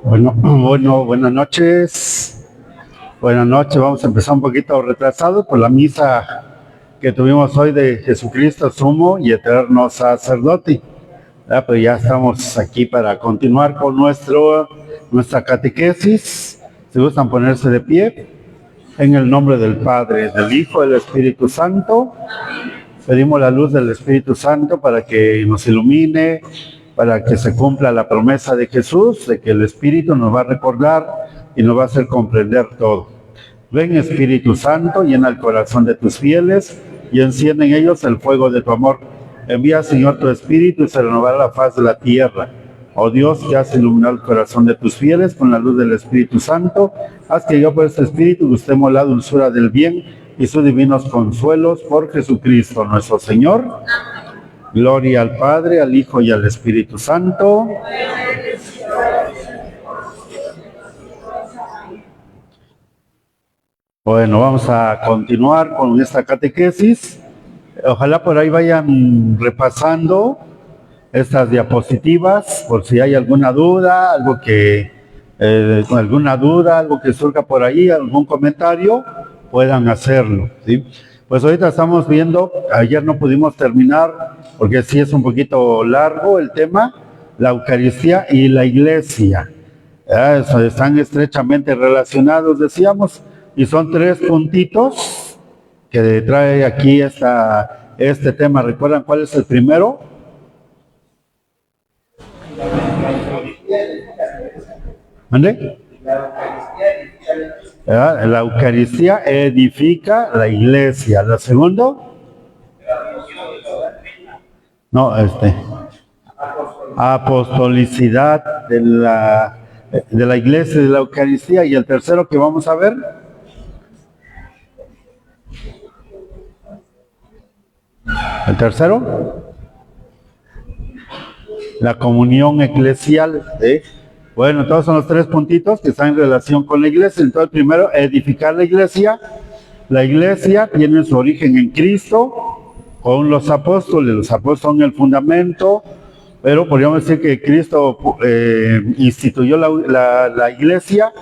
Buenas noches. Buenas noches. Vamos a empezar un poquito retrasado por la misa que tuvimos hoy de Jesucristo, sumo y eterno sacerdote. Pero ya estamos aquí para continuar con nuestra catequesis. Si gustan ponerse de pie, en el nombre del Padre, del Hijo y del Espíritu Santo, pedimos la luz del Espíritu Santo para que nos ilumine, para que se cumpla la promesa de Jesús, de que el Espíritu nos va a recordar y nos va a hacer comprender todo. Ven, Espíritu Santo, llena el corazón de tus fieles y enciende en ellos el fuego de tu amor. Envía, Señor, tu Espíritu y se renovará la faz de la tierra. Oh Dios, que has iluminado el corazón de tus fieles con la luz del Espíritu Santo, haz que yo por este Espíritu gustemos la dulzura del bien y sus divinos consuelos por Jesucristo nuestro Señor. Gloria al Padre, al Hijo y al Espíritu Santo. Bueno, vamos a continuar con esta catequesis. Ojalá por ahí vayan repasando estas diapositivas, por si hay alguna duda, algo que surja por ahí, algún comentario, puedan hacerlo, ¿sí? Pues ahorita estamos viendo, ayer no pudimos terminar, porque sí es un poquito largo el tema, la Eucaristía y la Iglesia. Están estrechamente relacionados, decíamos, y son 3 puntitos que trae aquí este tema. ¿Recuerdan cuál es el primero? ¿Mande? La Eucaristía edifica la Iglesia. ¿La segundo? No, apostolicidad de la Iglesia y de la Eucaristía. ¿Y el tercero que vamos a ver? ¿El tercero? La comunión eclesial. Bueno, todos son los 3 puntitos que están en relación con la Iglesia. Entonces, primero, edificar la Iglesia. La Iglesia tiene su origen en Cristo, con los apóstoles. Los apóstoles son el fundamento, pero podríamos decir que Cristo instituyó la Iglesia,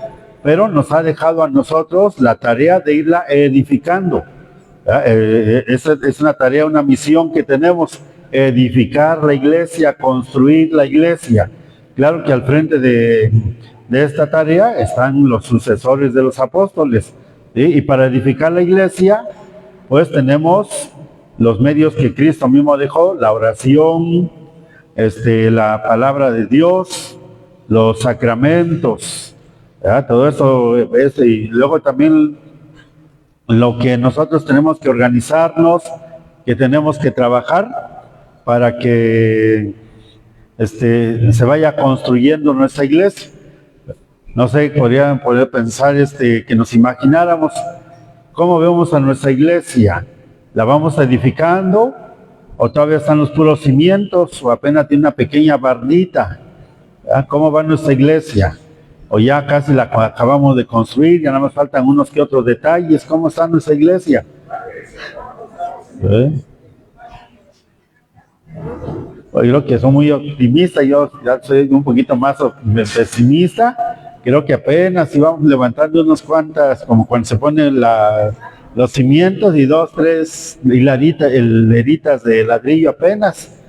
pero nos ha dejado a nosotros la tarea de irla edificando. Es una tarea, una misión que tenemos, edificar la Iglesia, construir la Iglesia. Claro que al frente de esta tarea están los sucesores de los apóstoles, ¿sí? Y para edificar la Iglesia, pues tenemos los medios que Cristo mismo dejó, la oración, la palabra de Dios, los sacramentos, ¿verdad? Todo eso, y luego también lo que nosotros tenemos que organizarnos, que tenemos que trabajar para que se vaya construyendo nuestra Iglesia. No sé, podrían poder pensar que nos imagináramos cómo vemos a nuestra Iglesia. ¿La vamos edificando o todavía están los puros cimientos o apenas tiene una pequeña bardita? ¿Cómo va nuestra Iglesia? O ya casi la acabamos de construir, ya nada más faltan unos que otros detalles. ¿Cómo está nuestra Iglesia? Yo creo que son muy optimistas, yo ya soy un poquito más pesimista. Creo que apenas íbamos levantando unos cuantas, como cuando se ponen los cimientos y 2, 3 hileritas de ladrillo apenas.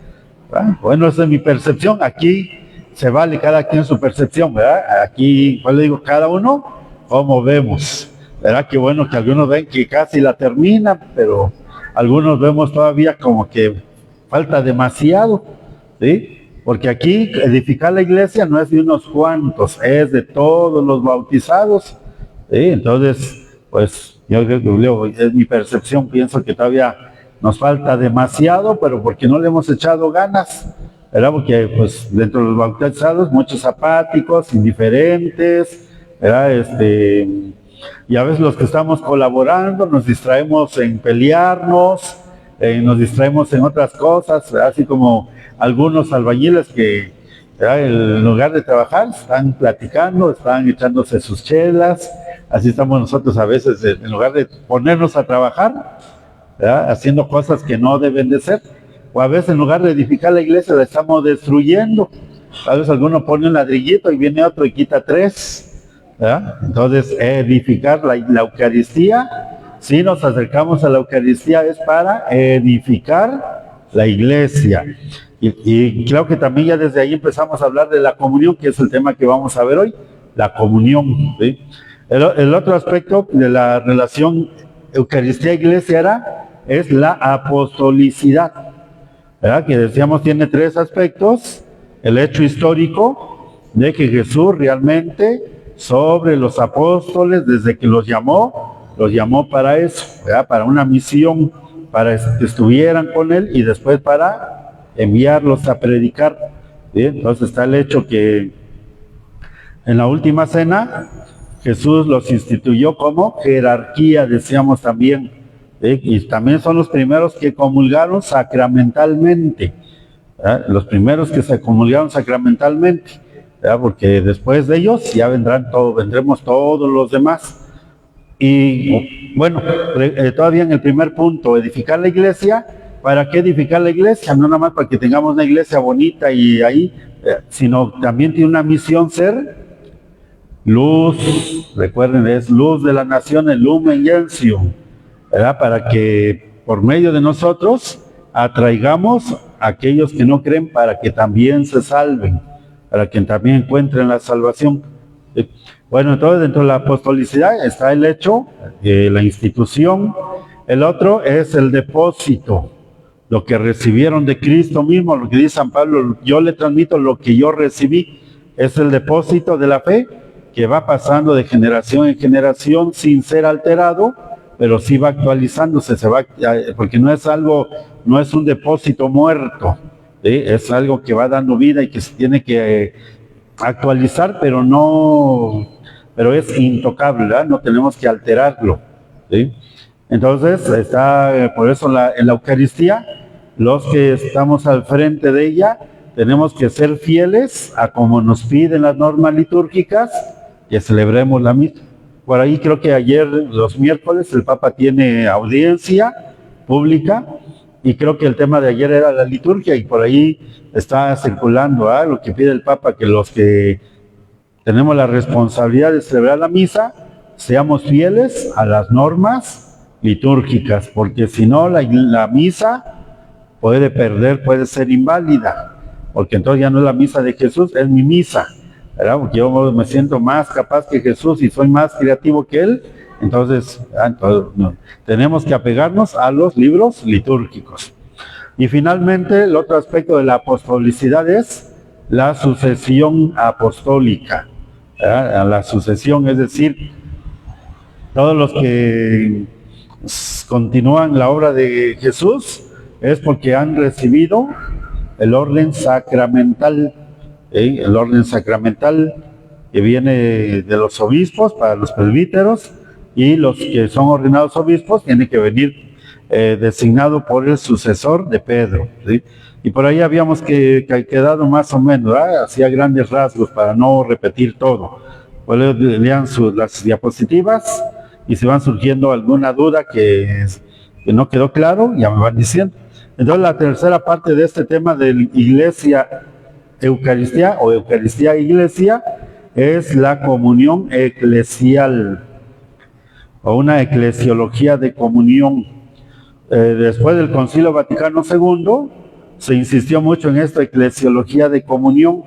Bueno, esa es mi percepción. Aquí se vale cada quien su percepción, ¿verdad? Aquí, pues le digo, cada uno, cómo vemos, ¿verdad? Que bueno que algunos ven que casi la terminan, pero algunos vemos todavía como que falta demasiado, ¿sí? Porque aquí edificar la Iglesia no es de unos cuantos, es de todos los bautizados, ¿sí? Entonces, pues yo creo que es mi percepción, pienso que todavía nos falta demasiado, pero porque no le hemos echado ganas, ¿verdad? Porque pues dentro de los bautizados muchos apáticos, indiferentes, ¿verdad? Y a veces los que estamos colaborando nos distraemos en pelearnos, nos distraemos en otras cosas, ¿verdad? Así como algunos albañiles que, ¿verdad?, en lugar de trabajar están platicando, están echándose sus chelas. Así estamos nosotros a veces, en lugar de ponernos a trabajar, ¿verdad? Haciendo cosas que no deben de ser. O a veces en lugar de edificar la iglesia la estamos destruyendo. A veces alguno pone un ladrillito y viene otro y quita tres, ¿verdad? Entonces, edificar la Eucaristía, si nos acercamos a la Eucaristía es para edificar la iglesia. Y creo que también ya desde ahí empezamos a hablar de la comunión, que es el tema que vamos a ver hoy, la comunión, ¿sí? El otro aspecto de la relación Eucaristía-Iglesia es la apostolicidad, ¿verdad? Que decíamos tiene tres aspectos: el hecho histórico de que Jesús realmente sobre los apóstoles, desde que los llamó para eso, ¿verdad? Para una misión, para que estuvieran con él y después para enviarlos a predicar, ¿sí? Entonces está el hecho que en la última cena Jesús los instituyó como jerarquía, decíamos también, ¿sí? Y también son los primeros que comulgaron sacramentalmente, ¿verdad? Los primeros que se comulgaron sacramentalmente, ¿verdad? Porque después de ellos ya vendremos todos los demás. Y bueno, todavía en el primer punto, edificar la iglesia. ¿Para qué edificar la iglesia? No nada más para que tengamos una iglesia bonita y ahí, sino también tiene una misión: ser luz. Recuerden, es luz de la nación, el lumen gentium, ¿verdad? Para que por medio de nosotros atraigamos a aquellos que no creen para que también se salven, para que también encuentren la salvación. Bueno, entonces dentro de la apostolicidad está el hecho, la institución. El otro es el depósito, lo que recibieron de Cristo mismo, lo que dice San Pablo: yo le transmito lo que yo recibí. Es el depósito de la fe que va pasando de generación en generación sin ser alterado, pero sí va actualizándose, porque no es un depósito muerto, ¿sí? Es algo que va dando vida y que se tiene que actualizar, pero es intocable, ¿verdad? No tenemos que alterarlo, ¿sí? Entonces está, por eso en la Eucaristía, los que estamos al frente de ella, tenemos que ser fieles a como nos piden las normas litúrgicas, que celebremos la misa. Por ahí creo que ayer, los miércoles, el Papa tiene audiencia pública, y creo que el tema de ayer era la liturgia, y por ahí está circulando lo que pide el Papa, que los que tenemos la responsabilidad de celebrar la misa, seamos fieles a las normas litúrgicas, porque si no, la misa puede ser inválida, porque entonces ya no es la misa de Jesús, es mi misa, ¿verdad? Porque yo me siento más capaz que Jesús y soy más creativo que Él. Entonces no, tenemos que apegarnos a los libros litúrgicos. Y finalmente, el otro aspecto de la apostolicidad es la sucesión apostólica, ¿verdad? La sucesión, es decir, todos los que continúan la obra de Jesús es porque han recibido el orden sacramental, el orden sacramental que viene de los obispos para los presbíteros, y los que son ordenados obispos tienen que venir designado por el sucesor de Pedro, ¿sí? Y por ahí habíamos quedado más o menos, hacía grandes rasgos para no repetir todo. Pues lean las diapositivas, y si van surgiendo alguna duda que no quedó claro, ya me van diciendo. Entonces la tercera parte de este tema de Iglesia Eucaristía o Eucaristía Iglesia es la comunión eclesial, o una eclesiología de comunión. Después del Concilio Vaticano II se insistió mucho en esta eclesiología de comunión,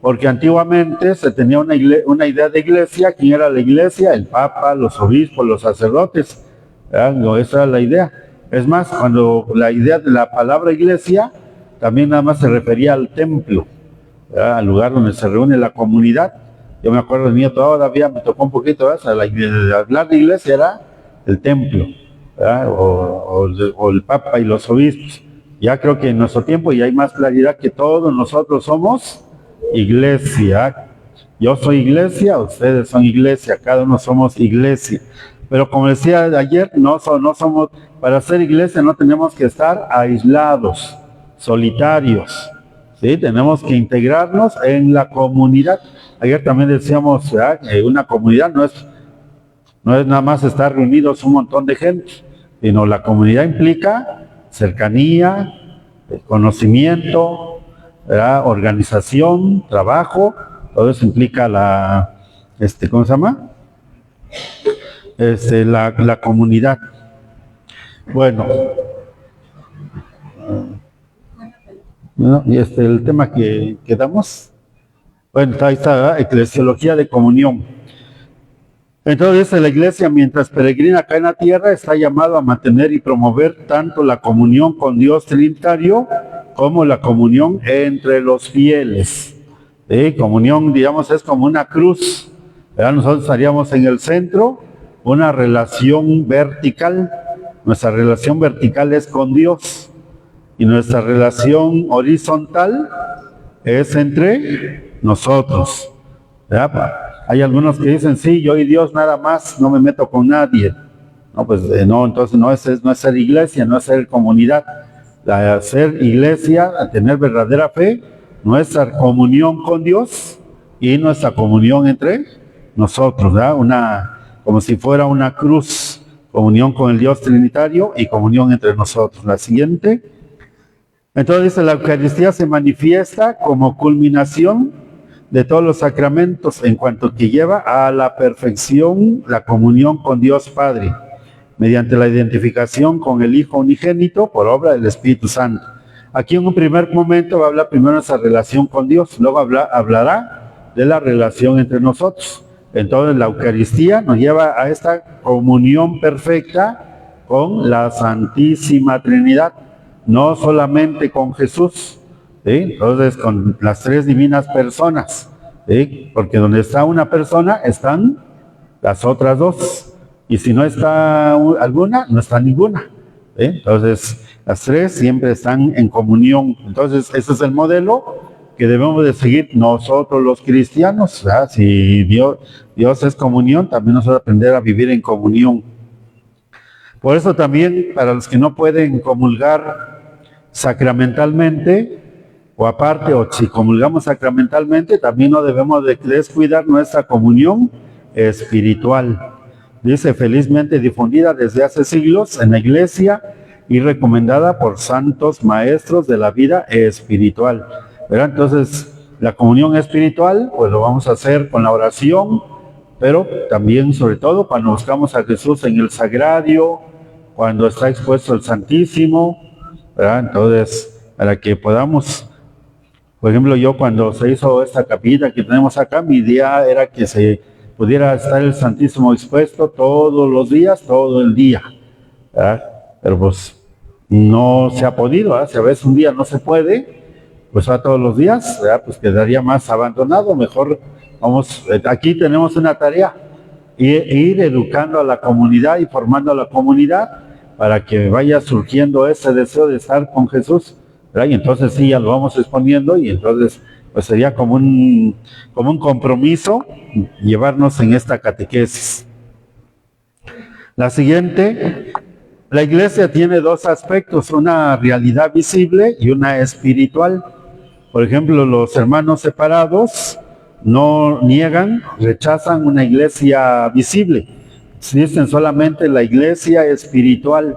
porque antiguamente se tenía una idea de iglesia. ¿Quién era la iglesia? El Papa, los obispos, los sacerdotes, ¿verdad? Esa era la idea. Es más, cuando la idea de la palabra iglesia también nada más se refería al templo, ¿verdad? Al lugar donde se reúne la comunidad. Yo me acuerdo de mí, todavía me tocó un poquito, hablar de iglesia era el templo, o el Papa y los obispos. Ya creo que en nuestro tiempo ya hay más claridad que todos nosotros somos iglesia. Yo soy iglesia, ustedes son iglesia, cada uno somos iglesia. Pero como decía ayer, no somos, para ser iglesia no tenemos que estar aislados, solitarios, ¿sí? Tenemos que integrarnos en la comunidad. Ayer también decíamos, una comunidad no es nada más estar reunidos un montón de gente. sino la comunidad implica cercanía, conocimiento, ¿verdad? Organización, trabajo, todo eso implica ¿cómo se llama? La comunidad. Bueno, y el tema que damos, bueno, ahí está, ¿verdad? Eclesiología de comunión. Entonces, la iglesia, mientras peregrina acá en la tierra, está llamado a mantener y promover tanto la comunión con Dios Trinitario como la comunión entre los fieles. Comunión, digamos, es como una cruz, ¿verdad? Nosotros estaríamos en el centro, una relación vertical. Nuestra relación vertical es con Dios y nuestra relación horizontal es entre nosotros, ¿verdad? Hay algunos que dicen, sí, yo y Dios nada más, no me meto con nadie. No, pues no, entonces no es ser iglesia, no es ser comunidad. Ser iglesia, tener verdadera fe, nuestra comunión con Dios y nuestra comunión entre nosotros, ¿verdad? Como si fuera una cruz, comunión con el Dios Trinitario y comunión entre nosotros. La siguiente. Entonces dice, la Eucaristía se manifiesta como culminación de todos los sacramentos en cuanto que lleva a la perfección la comunión con Dios Padre, mediante la identificación con el Hijo unigénito por obra del Espíritu Santo. Aquí en un primer momento va a hablar primero de nuestra relación con Dios, luego hablará de la relación entre nosotros. Entonces la Eucaristía nos lleva a esta comunión perfecta con la Santísima Trinidad, no solamente con Jesús, ¿sí? Entonces con las tres divinas personas, ¿sí? Porque donde está una persona están las otras dos, y si no está alguna, no está ninguna, ¿sí? Entonces las tres siempre están en comunión. Entonces ese es el modelo que debemos de seguir nosotros los cristianos, ¿verdad? Si Dios es comunión, también nosotros aprender a vivir en comunión. Por eso también, para los que no pueden comulgar sacramentalmente, o aparte, o si comulgamos sacramentalmente, también no debemos de descuidar nuestra comunión espiritual. Dice, felizmente difundida desde hace siglos en la iglesia y recomendada por santos maestros de la vida espiritual. ¿Verdad? Entonces, la comunión espiritual, pues lo vamos a hacer con la oración, pero también, sobre todo, cuando buscamos a Jesús en el sagrario, cuando está expuesto el Santísimo, ¿verdad? Entonces, para que podamos, por ejemplo, yo cuando se hizo esta capilla que tenemos acá, mi idea era que se pudiera estar el Santísimo expuesto todos los días, todo el día, ¿verdad? Pero pues no se ha podido, ¿verdad? Si a veces un día no se puede, pues a todos los días, ¿verdad? Pues quedaría más abandonado. Mejor aquí tenemos una tarea, ir educando a la comunidad y formando a la comunidad para que vaya surgiendo ese deseo de estar con Jesús, ¿verdad? Y entonces sí, ya lo vamos exponiendo, y entonces pues sería como un compromiso llevarnos en esta catequesis. La siguiente, la iglesia tiene dos aspectos, una realidad visible y una espiritual. Por ejemplo, los hermanos separados no niegan, rechazan una iglesia visible. Existen solamente la iglesia espiritual,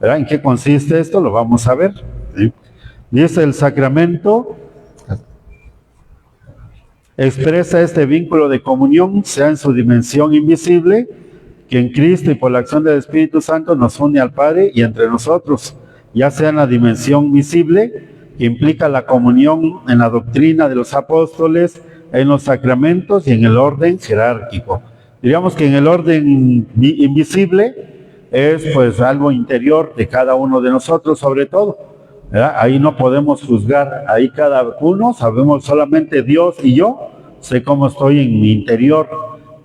¿verdad? ¿En qué consiste esto? Lo vamos a ver, ¿sí? Dice, el sacramento expresa este vínculo de comunión, sea en su dimensión invisible, que en Cristo y por la acción del Espíritu Santo nos une al Padre y entre nosotros, ya sea en la dimensión visible, que implica la comunión en la doctrina de los apóstoles, en los sacramentos y en el orden jerárquico. Diríamos que en el orden invisible es pues algo interior de cada uno de nosotros, sobre todo, ¿verdad? Ahí no podemos juzgar, ahí cada uno sabemos, solamente Dios y yo sé cómo estoy en mi interior,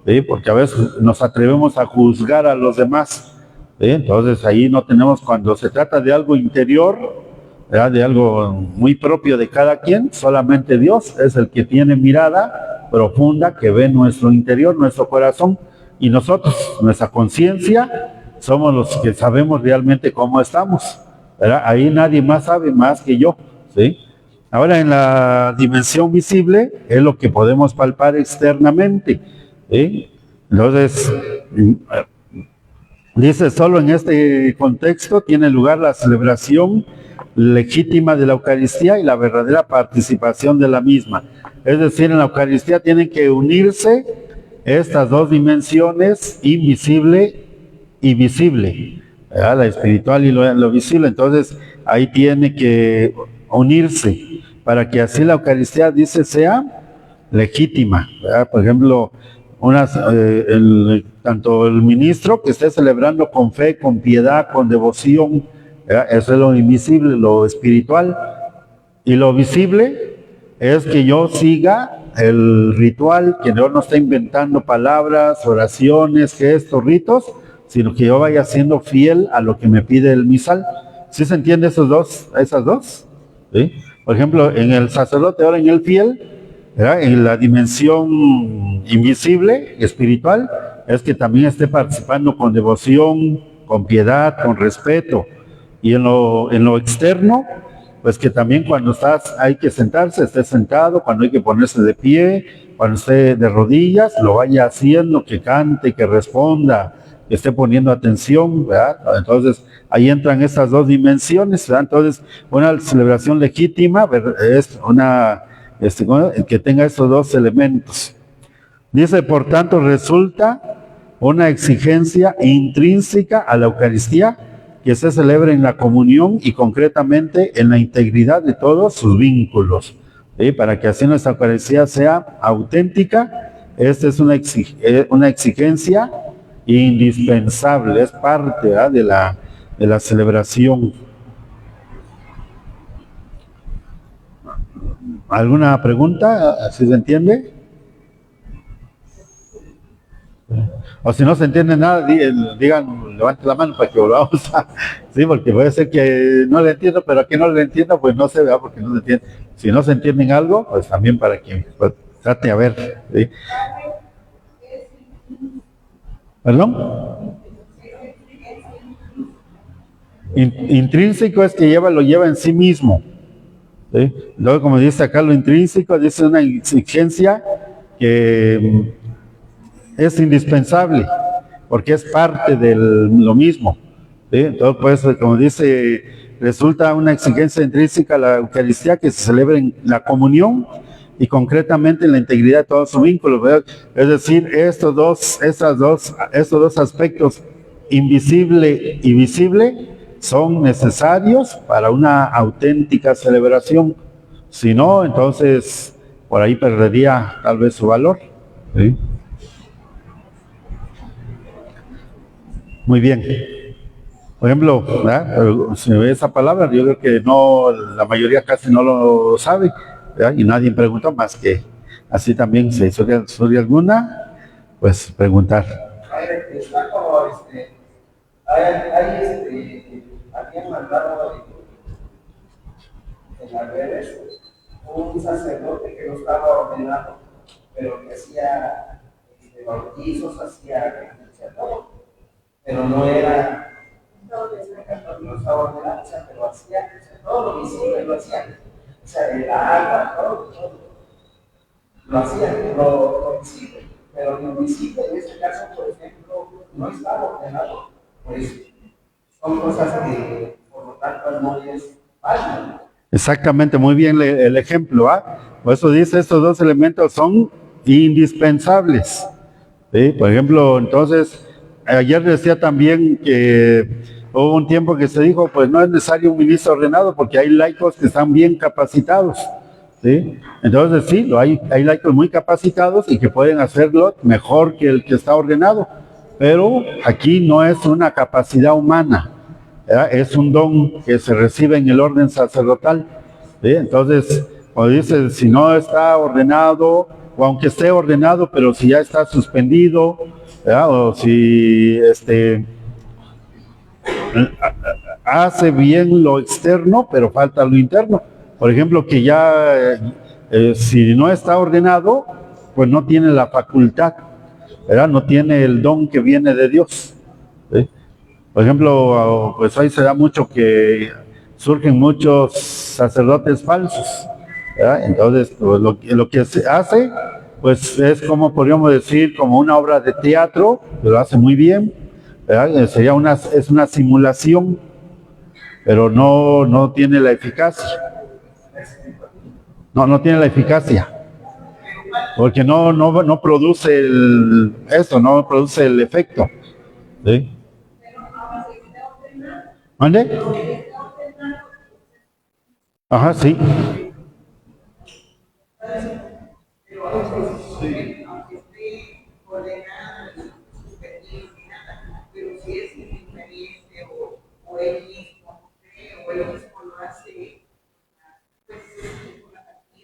¿sí? Porque a veces nos atrevemos a juzgar a los demás, ¿sí? Entonces ahí no tenemos, cuando se trata de algo interior, ¿verdad? De algo muy propio de cada quien, solamente Dios es el que tiene mirada profunda, que ve nuestro interior, nuestro corazón, y nosotros, nuestra conciencia, somos los que sabemos realmente cómo estamos, ¿verdad? Ahí nadie más sabe más que yo, ¿sí? Ahora, en la dimensión visible es lo que podemos palpar externamente, ¿sí? Entonces, Dice, solo en este contexto tiene lugar la celebración legítima de la Eucaristía y la verdadera participación de la misma. Es decir, en la Eucaristía tienen que unirse estas dos dimensiones, invisible y visible, ¿verdad? La espiritual y lo visible. Entonces, ahí tiene que unirse para que así la Eucaristía, dice, sea legítima, ¿verdad? Por ejemplo, tanto el ministro que esté celebrando con fe, con piedad, con devoción, ¿verdad? Eso es lo invisible, lo espiritual. Y lo visible es que yo siga el ritual, que yo no esté inventando palabras, oraciones, gestos, ritos, sino que yo vaya siendo fiel a lo que me pide el misal. ¿Sí se entiende esas dos? ¿Sí? Por ejemplo, en el sacerdote, ahora en el fiel, ¿verdad? En la dimensión invisible, espiritual, es que también esté participando con devoción, con piedad, con respeto. Y en lo externo, pues que también cuando hay que sentarse, esté sentado, cuando hay que ponerse de pie, cuando esté de rodillas, lo vaya haciendo, que cante, que responda, que esté poniendo atención, ¿verdad? Entonces, ahí entran estas dos dimensiones, ¿verdad? Entonces, una celebración legítima es que tenga estos dos elementos. Dice, por tanto, resulta una exigencia intrínseca a la Eucaristía que se celebre en la comunión y concretamente en la integridad de todos sus vínculos. ¿Sí? Para que así nuestra Eucaristía sea auténtica, esta es una exigencia indispensable, es parte, ¿verdad? de la celebración. ¿Alguna pregunta? ¿Así se entiende? O si no se entiende nada, digan, levante la mano para que volvamos a... Sí, porque puede ser que no le entiendo, pero a quien no le entiendo, pues no se vea porque no se entiende. Si no se entienden algo, pues también para que pues, trate a ver. ¿Sí? ¿Perdón? Intrínseco es que lo lleva en sí mismo. ¿Sí? Luego, como dice acá, lo intrínseco dice una exigencia que es indispensable, porque es parte de lo mismo. ¿Sí? Entonces, pues, como dice, resulta una exigencia intrínseca a la Eucaristía que se celebre en la comunión y concretamente en la integridad de todos sus vínculos, ¿verdad? Es decir, estos dos aspectos, invisible y visible, son necesarios para una auténtica celebración. Si no, entonces por ahí perdería tal vez su valor. ¿Sí? Muy bien. Por ejemplo, ¿verdad? Esa palabra yo creo que no, la mayoría casi no lo sabe, ¿verdad? Y nadie preguntó más que así también, si surge alguna, pues preguntar. Está como, habían mandado en las redes un sacerdote que no estaba ordenado, pero que hacía bautizos, hacía pero no era, no estaba ordenado, o sea, pero hacía, o sea, todo lo visible lo hacía, o sea, el agua, todo lo hacía, lo visible, pero lo invisible en este caso, por ejemplo, no estaba ordenado, pues son cosas que por lo tanto no es válido. Exactamente, muy bien el ejemplo, ¿ah? Por eso dice, estos dos elementos son indispensables. ¿Sí? Por ejemplo, entonces, ayer decía también que hubo un tiempo que se dijo, pues no es necesario un ministro ordenado porque hay laicos que están bien capacitados. ¿Sí? Entonces sí, hay laicos muy capacitados y que pueden hacerlo mejor que el que está ordenado. Pero aquí no es una capacidad humana, ¿verdad? Es un don que se recibe en el orden sacerdotal. ¿Sí? Entonces, como dice, si no está ordenado, o aunque esté ordenado, pero si ya está suspendido, ¿verdad? O si hace bien lo externo, pero falta lo interno. Por ejemplo, que ya si no está ordenado, pues no tiene la facultad, ¿verdad? No tiene el don que viene de Dios. ¿Sí? Por ejemplo, pues ahí se da mucho que surgen muchos sacerdotes falsos, ¿verdad? Entonces, pues, lo que se hace, pues es como podríamos decir, como una obra de teatro, lo hace muy bien, ¿verdad? Es una simulación, pero no tiene la eficacia. No tiene la eficacia. Porque no produce no produce el efecto. ¿Sí? ¿Mande? Ajá, sí.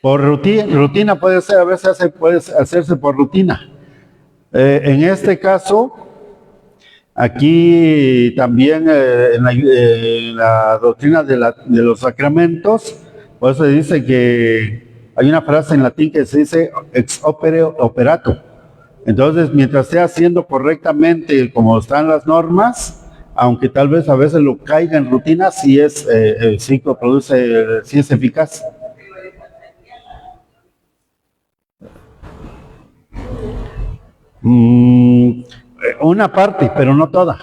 Por rutina puede ser, a veces puede hacerse por rutina. En este caso, aquí también en la doctrina de los sacramentos, por eso se dice que hay una frase en latín que se dice ex opere operato. Entonces, mientras esté haciendo correctamente como están las normas, aunque tal vez a veces lo caiga en rutina, sí es eficaz. Una parte, pero no toda,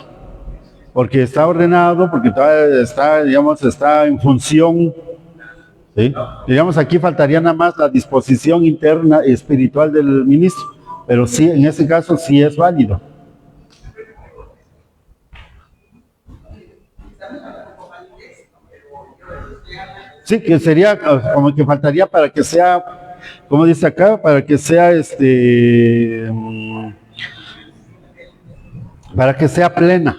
porque está ordenado, porque todavía está en función, ¿sí? Digamos, aquí faltaría nada más la disposición interna y espiritual del ministro, pero sí, en ese caso sí es válido. Sí, que sería como que faltaría para que sea, como dice acá, para que sea para que sea plena,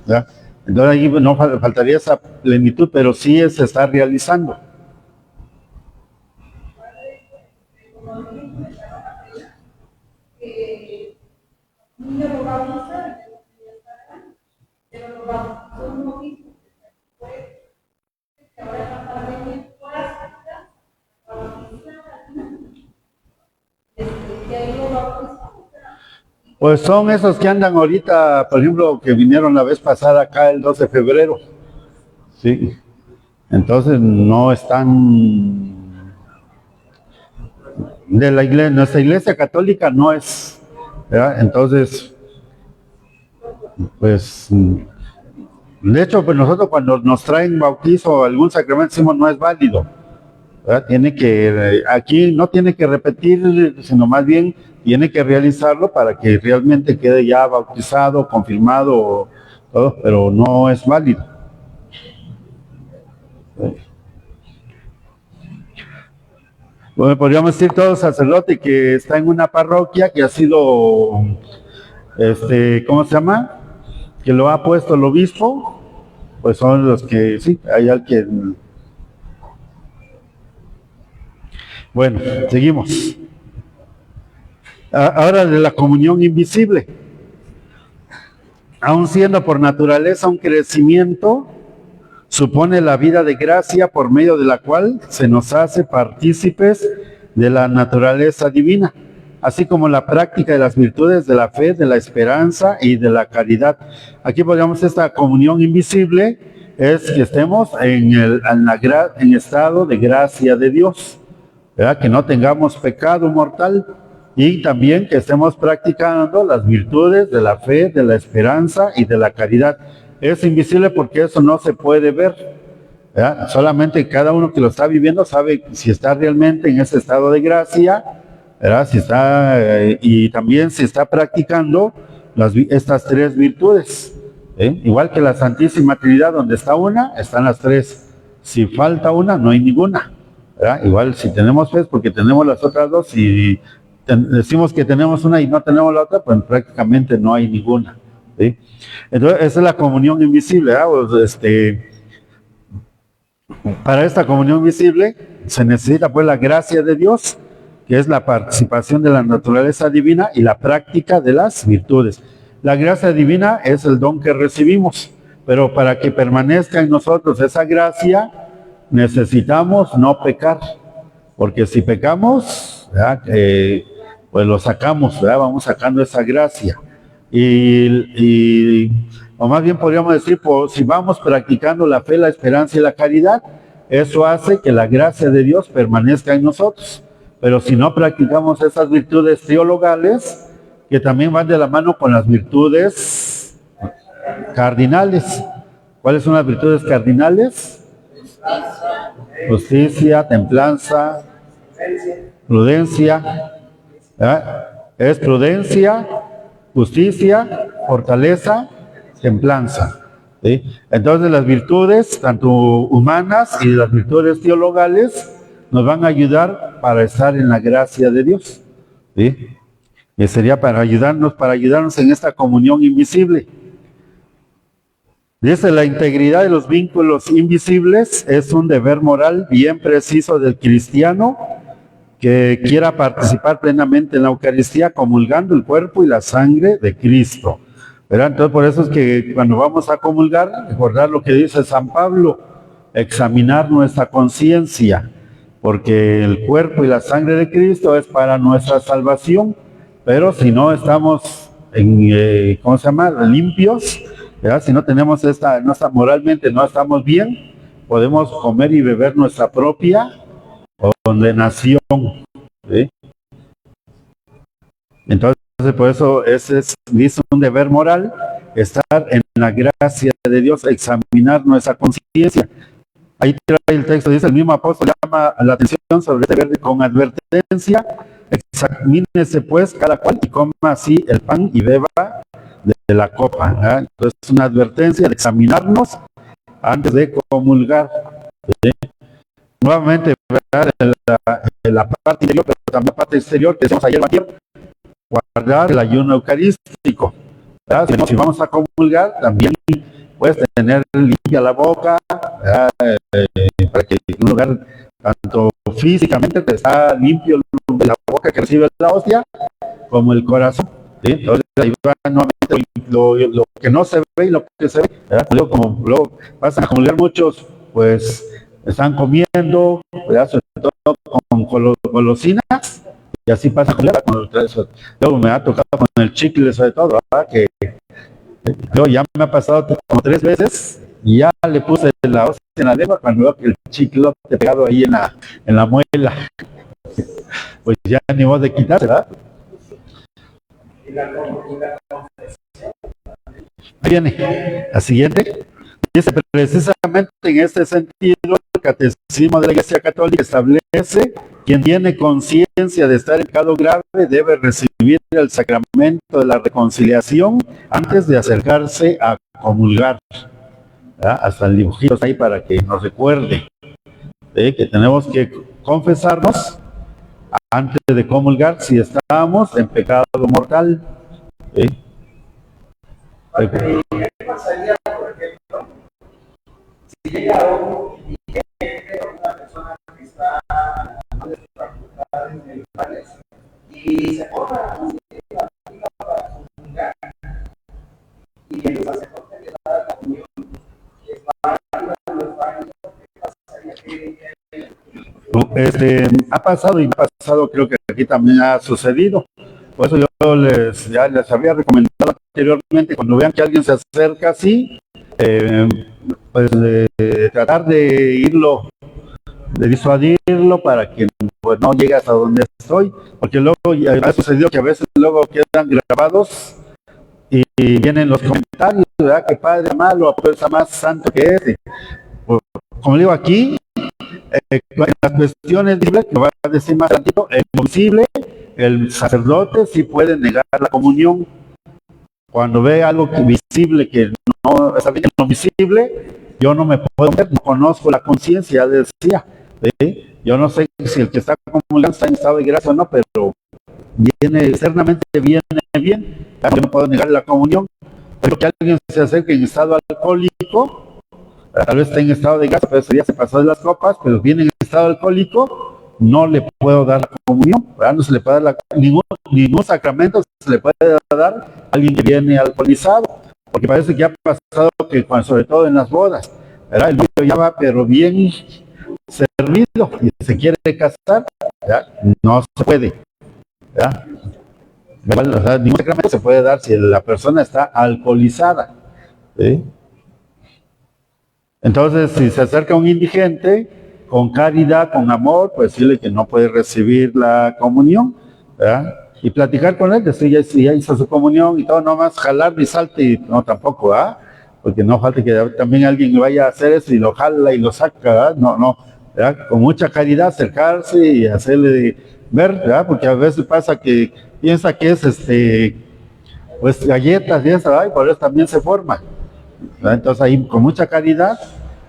¿verdad? Entonces ahí no faltaría esa plenitud, pero sí se está realizando. Pues son esos que andan ahorita, por ejemplo, que vinieron la vez pasada acá el 2 de febrero. Sí. Entonces no están de la iglesia, nuestra iglesia católica no es, ¿verdad? Entonces, pues, de hecho, pues nosotros cuando nos traen bautizo o algún sacramento decimos no es válido, ¿verdad? Aquí no tiene que repetir, sino más bien tiene que realizarlo para que realmente quede ya bautizado, confirmado, todo, pero no es válido. Bueno, podríamos decir todo sacerdote que está en una parroquia que ha sido, ¿cómo se llama? Que lo ha puesto el obispo, pues son los que, sí, hay alguien. Bueno, seguimos. Ahora de la comunión invisible. Aun siendo por naturaleza un crecimiento, supone la vida de gracia por medio de la cual se nos hace partícipes de la naturaleza divina, así como la práctica de las virtudes de la fe, de la esperanza y de la caridad. Aquí podríamos, esta comunión invisible es que estemos en estado de gracia de Dios, ¿verdad? Que no tengamos pecado mortal y también que estemos practicando las virtudes de la fe, de la esperanza y de la caridad. Es invisible porque eso no se puede ver, ¿verdad? Solamente cada uno que lo está viviendo sabe si está realmente en ese estado de gracia, ¿verdad? Si está, y también si está practicando estas tres virtudes. Igual que la Santísima Trinidad, donde está una, están las tres. Si falta una, no hay ninguna, ¿verdad? Igual si tenemos fe es porque tenemos las otras dos. Si decimos que tenemos una y no tenemos la otra, pues prácticamente no hay ninguna, ¿sí? Entonces, esa es la comunión invisible, ¿verdad? Pues, para esta comunión visible se necesita pues la gracia de Dios, que es la participación de la naturaleza divina y la práctica de las virtudes. La gracia divina es el don que recibimos, pero para que permanezca en nosotros esa gracia, necesitamos no pecar, porque si pecamos, pues lo sacamos, ¿verdad? Vamos sacando esa gracia. O más bien podríamos decir, pues, si vamos practicando la fe, la esperanza y la caridad, eso hace que la gracia de Dios permanezca en nosotros. Pero si no practicamos esas virtudes teologales, que también van de la mano con las virtudes cardinales. ¿Cuáles son las virtudes cardinales? Justicia, templanza, prudencia. Es prudencia, justicia, fortaleza, templanza. ¿Sí? Entonces las virtudes, tanto humanas y las virtudes teologales, nos van a ayudar para estar en la gracia de Dios. ¿Sí? Y sería para ayudarnos en esta comunión invisible. Dice, la integridad de los vínculos invisibles es un deber moral bien preciso del cristiano que quiera participar plenamente en la Eucaristía, comulgando el cuerpo y la sangre de Cristo. ¿Verdad? Entonces, por eso es que cuando vamos a comulgar, recordar lo que dice San Pablo, examinar nuestra conciencia, porque el cuerpo y la sangre de Cristo es para nuestra salvación, pero si no estamos limpios, ¿verdad? Si no tenemos moralmente no estamos bien, podemos comer y beber nuestra propia condenación. ¿Sí? Entonces, por eso ese es un deber moral, estar en la gracia de Dios, examinar nuestra conciencia. Ahí trae el texto, dice el mismo apóstol, llama la atención sobre este deber con advertencia: examínese pues cada cual y coma así el pan y beba de la copa. ¿Verdad? Entonces es una advertencia de examinarnos antes de comulgar. ¿Sí? Nuevamente, ¿verdad? La parte interior, pero también la parte exterior, que decíamos ayer, guardar el ayuno eucarístico. ¿Verdad? Si vamos a comulgar, también puedes tener limpia la boca, para que en un lugar tanto físicamente te está limpio la boca que recibe la hostia, como el corazón. ¿Sí? Entonces ahí va nuevamente lo que no se ve y lo que se ve. Luego, como luego pasan a comulgar muchos, pues están comiendo, ¿verdad? Sobre todo con golosinas, y así pasa con eso. Luego me ha tocado con el chicle, sobre todo, ¿verdad? Que luego ya me ha pasado como 3 veces y ya le puse la hostia en la lengua cuando veo que el chicle te pegado ahí en la muela. Pues ya ni modo de quitarse, ¿verdad? Ahí viene la siguiente. Dice, precisamente en este sentido, el Catecismo de la Iglesia Católica establece: quien tiene conciencia de estar en pecado grave debe recibir el sacramento de la reconciliación antes de acercarse a comulgar. ¿Verdad? Hasta el dibujito está ahí para que nos recuerde que tenemos que confesarnos antes de comulgar si estamos en pecado mortal. ¿Sí? ¿Qué pasaría, por ejemplo, si llega una persona que está en las facultades mentales y se forma para comulgar y el sacerdote le da la comunión? ¿Es válida o no es válida? ¿Qué pasaría? Ha pasado y ha pasado, creo que aquí también ha sucedido. Por eso yo ya les había recomendado anteriormente, cuando vean que alguien se acerca así, pues tratar de disuadirlo para que pues no llegue hasta donde estoy, porque luego ya ha sucedido que a veces luego quedan grabados y vienen los comentarios, ¿verdad? Que padre malo, pues más santo que es. Como digo aquí, en las cuestiones visibles, que va a decir más tantito, en lo visible, el sacerdote sí puede negar la comunión. Cuando ve algo visible que no está bien, en lo visible, yo no me puedo ver, no conozco la conciencia, decía. ¿Sí? Yo no sé si el que está comulgando está en estado de gracia o no, pero viene externamente, viene bien. Yo no puedo negar la comunión. Pero que alguien se acerque en estado alcohólico, tal vez está en estado de gracia, pero ese día se pasó de las copas, pero viene en estado alcohólico, no le puedo dar la comunión, ¿verdad? No se le puede dar ningún sacramento se le puede dar a alguien que viene alcoholizado, porque parece que ha pasado que, sobre todo en las bodas, ¿verdad? El novio ya va, pero bien servido, y se quiere casar, ¿verdad? No se puede, ¿verdad? O sea, ningún sacramento se puede dar si la persona está alcoholizada, ¿sí? Entonces, si se acerca un indigente, con caridad, con amor, pues decirle que no puede recibir la comunión, ¿verdad? y platicar con él, decir, ya hizo su comunión y todo, no más jalar y salte, y no tampoco, ¿ah? Porque no falta que también alguien vaya a hacer eso y lo jala y lo saca, ¿verdad? No, ¿verdad? Con mucha caridad acercarse y hacerle ver, ¿verdad? Porque a veces pasa que piensa que es pues galletas y eso, ¿verdad? Y por eso también se forma, ¿verdad? Entonces ahí con mucha caridad,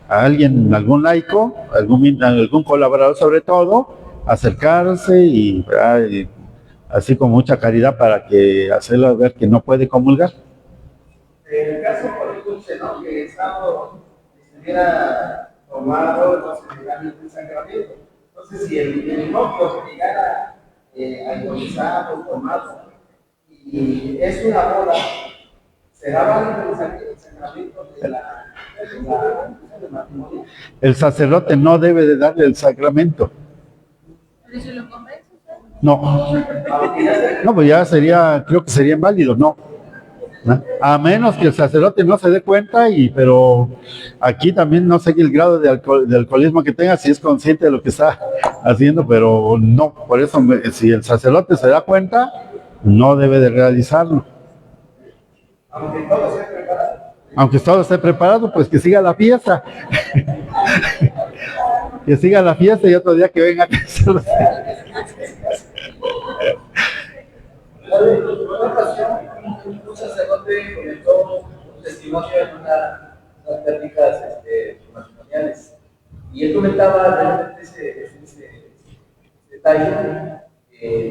a alguien, algún laico, algún colaborador sobre todo, acercarse ¿verdad? Y así con mucha caridad para que hacerlo ver que no puede comulgar. En el caso, por ejemplo, ¿no? Que el sábado estuviera tomado, no se le gane el sacramento. Entonces, si el novio llegara alcoholizado, tomado, y es una boda, ¿será válido el sacramento del matrimonio? El sacerdote no debe de darle el sacramento. ¿Pero si lo convence? No. No, pues ya sería, creo que sería inválido, no. ¿No? A menos que el sacerdote no se dé cuenta, pero aquí también no sé el grado de alcoholismo que tenga, si es consciente de lo que está haciendo, pero no, por eso si el sacerdote se da cuenta, no debe de realizarlo. Aunque todo esté preparado, pues que siga la fiesta. Que siga la fiesta y otro día que venga a hacerlo. Una ocasión, un sacerdote comentó un testimonio en unas pláticas matrimoniales. Y él comentaba realmente ese detalle.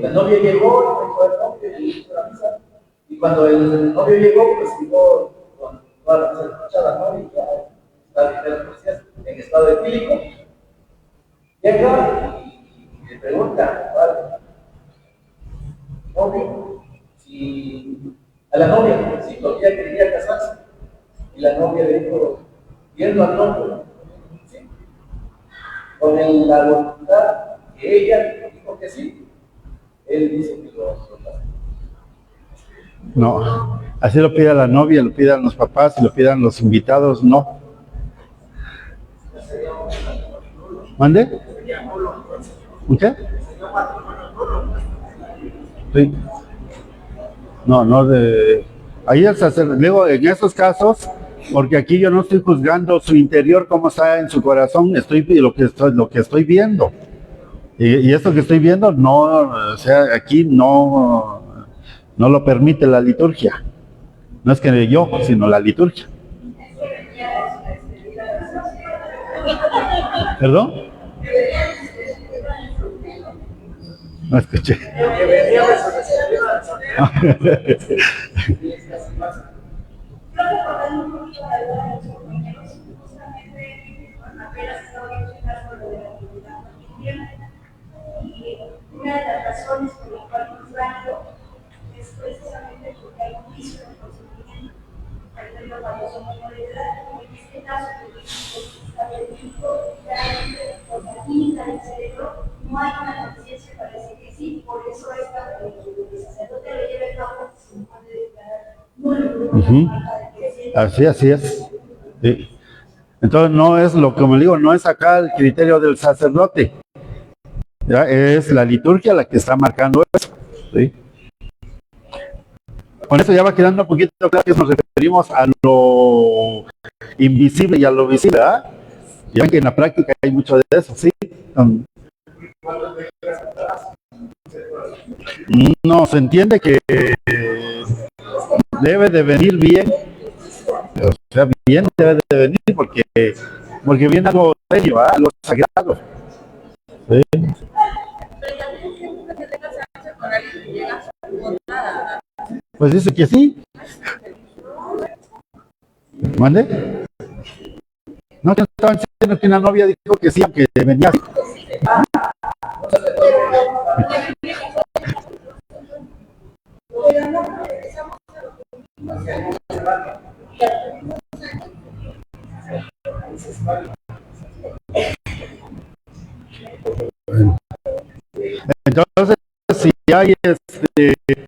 La novia llegó, el novio hizo la misa. Y cuando el novio llegó, pues llegó con toda la misa escuchada, ¿no? Y ya está en estado etílico. Llega y le pregunta, ¿vale? Novio, a la novia, si todavía quería casarse, y la novia le dijo, viendo al novio, ¿sí? Con la voluntad que ella dijo que sí, él dice que lo casó. No, así lo pida la novia, lo pidan los papás, lo pidan los invitados, no. ¿Mande? ¿Qué? Sí. No, ahí el sacerdote, luego en esos casos, porque aquí yo no estoy juzgando su interior, cómo está en su corazón, lo que estoy viendo. Y esto que estoy viendo, no, o sea, aquí no lo permite la liturgia. No es que yo, sino la liturgia. ¿Perdón? No escuché. Una de las razones por las cuales nos daño es precisamente porque hay un vicio de consentimiento. Por ejemplo, cuando somos menores de edad, en este caso, porque está permitido, realmente por la química del cerebro no hay una conciencia para decir que sí, por eso es que el sacerdote le lleva el cabo, se puede declarar nulo. Así es. Sí. Entonces no es lo que me digo, no es acá el criterio del sacerdote. Ya es la liturgia la que está marcando eso, ¿sí? Con eso ya va quedando un poquito claro que nos referimos a lo invisible y a lo visible, ¿verdad? Ya ven que en la práctica hay mucho de eso, ¿sí? No, se entiende que debe de venir bien, o sea, bien debe de venir porque viene algo serio, ¿verdad? Algo sagrado. ¿Sí? Pero también es que te tengas chance con alguien que llegas con nada. Pues dice que sí. ¿Mande? No, que estaban diciendo que una novia dijo que sí, aunque venía así. Entonces, si hay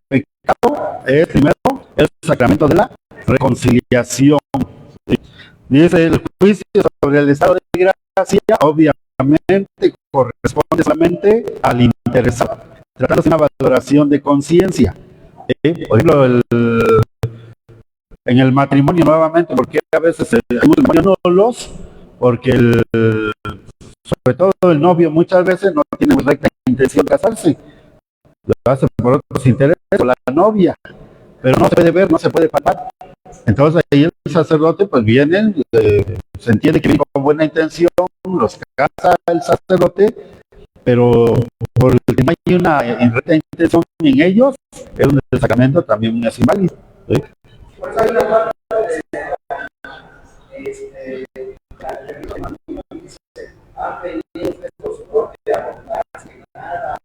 pecado, es primero el sacramento de la reconciliación. Dice, el juicio sobre el estado de gracia obviamente corresponde solamente al interesado. tratándose de una valoración de conciencia. Por ejemplo, en el matrimonio nuevamente, porque a veces hay matrimonios nulos, porque sobre todo el novio muchas veces no tiene recta intención de casarse, lo hace por otros intereses, o la novia, pero no se puede ver, no se puede palpar. Entonces ahí el sacerdote pues viene, se entiende que viene con buena intención, los casa el sacerdote, pero por el que no hay una recta intención en ellos, es donde el sacramento también es inválido. ¿Sí? Pues hay una parte de la religión que dice, ha pedido por soporte de abundancia, nada.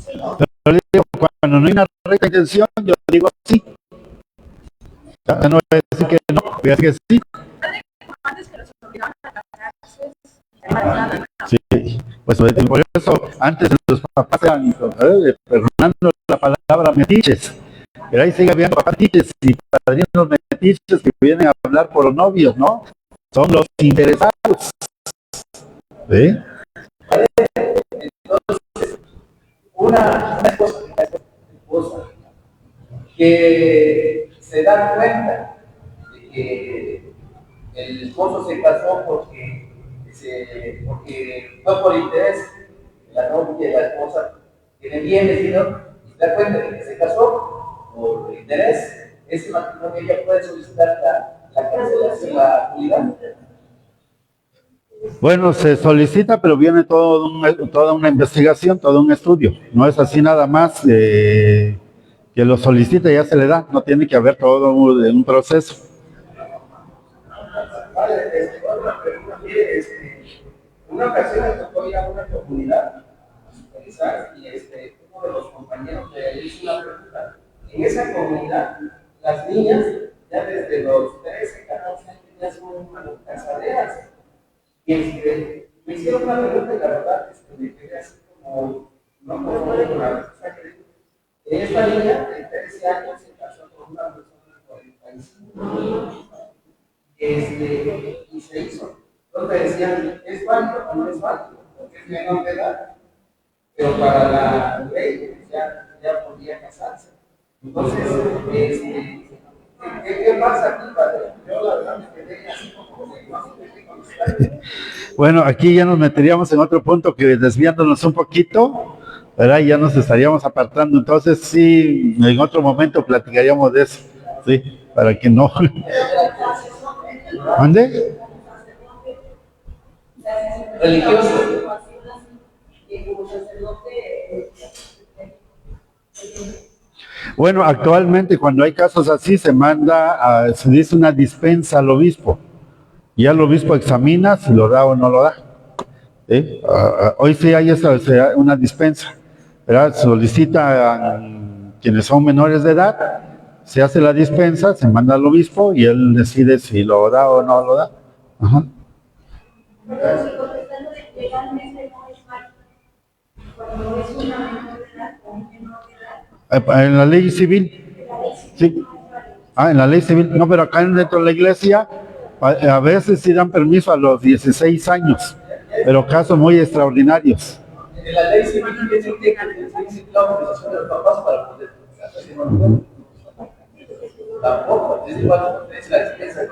Pero le digo, cuando no hay una recta intención, yo digo sí. Ya no voy a decir que no, voy a decir que sí. Antes que los obligaban a casarse, embarazada, ¿no? Sí, pues por eso antes los papás eran, perdonando la palabra metiches, pero ahí sigue habiendo papás metiches y padrinos metiches que vienen a hablar por los novios, ¿no? Son los interesados. ¿Sí? Una cosa que se dan cuenta de que el esposo se casó porque fue por interés, la novia y la esposa tienen bienes, ¿no? Y se da cuenta de que se casó por interés, ese matrimonio ya puede solicitar la cancelación, la nulidad. Bueno, se solicita, pero viene toda una investigación, todo un estudio. No es así nada más que lo solicita y ya se le da. No tiene que haber todo un proceso. Otra pregunta, una ocasión me tocó ir a una comunidad y uno de los compañeros le hizo una pregunta. En esa comunidad, las niñas ya desde los 13, 14 años ya son casaderas. Y me hicieron una pregunta y la verdad me quedé así como, no como una respuesta que esta niña de 13 años se casó con una persona de 45 años y se hizo. Entonces decían, ¿es válido o no es válido? Porque es menor de edad, pero para la ley ya podía casarse. Entonces, ¿qué pasa aquí, padre? Yo la verdad me quedé así como que no sé qué contestar. Bueno, aquí ya nos meteríamos en otro punto que desviándonos un poquito, ¿verdad? Ya nos estaríamos apartando. Entonces, sí, en otro momento platicaríamos de eso, ¿sí? Para que no. ¿Mande? Religioso. Bueno, actualmente cuando hay casos así se se dice una dispensa al obispo. Y el obispo examina si lo da o no lo da. ¿Sí? Hoy sí hay una dispensa, ¿verdad? Solicita a quienes son menores de edad, se hace la dispensa, se manda al obispo y él decide si lo da o no lo da. Ajá. Pero si contestando legalmente no es válido, cuando es una menor de edad o un menor de edad. En la ley civil. Sí. En la ley civil. No, pero acá dentro de la iglesia a veces sí dan permiso a los 16 años, pero casos muy extraordinarios. En la ley civil tiene la autorización de los papás para poder casarse. Tampoco, es igual, es la dispensa.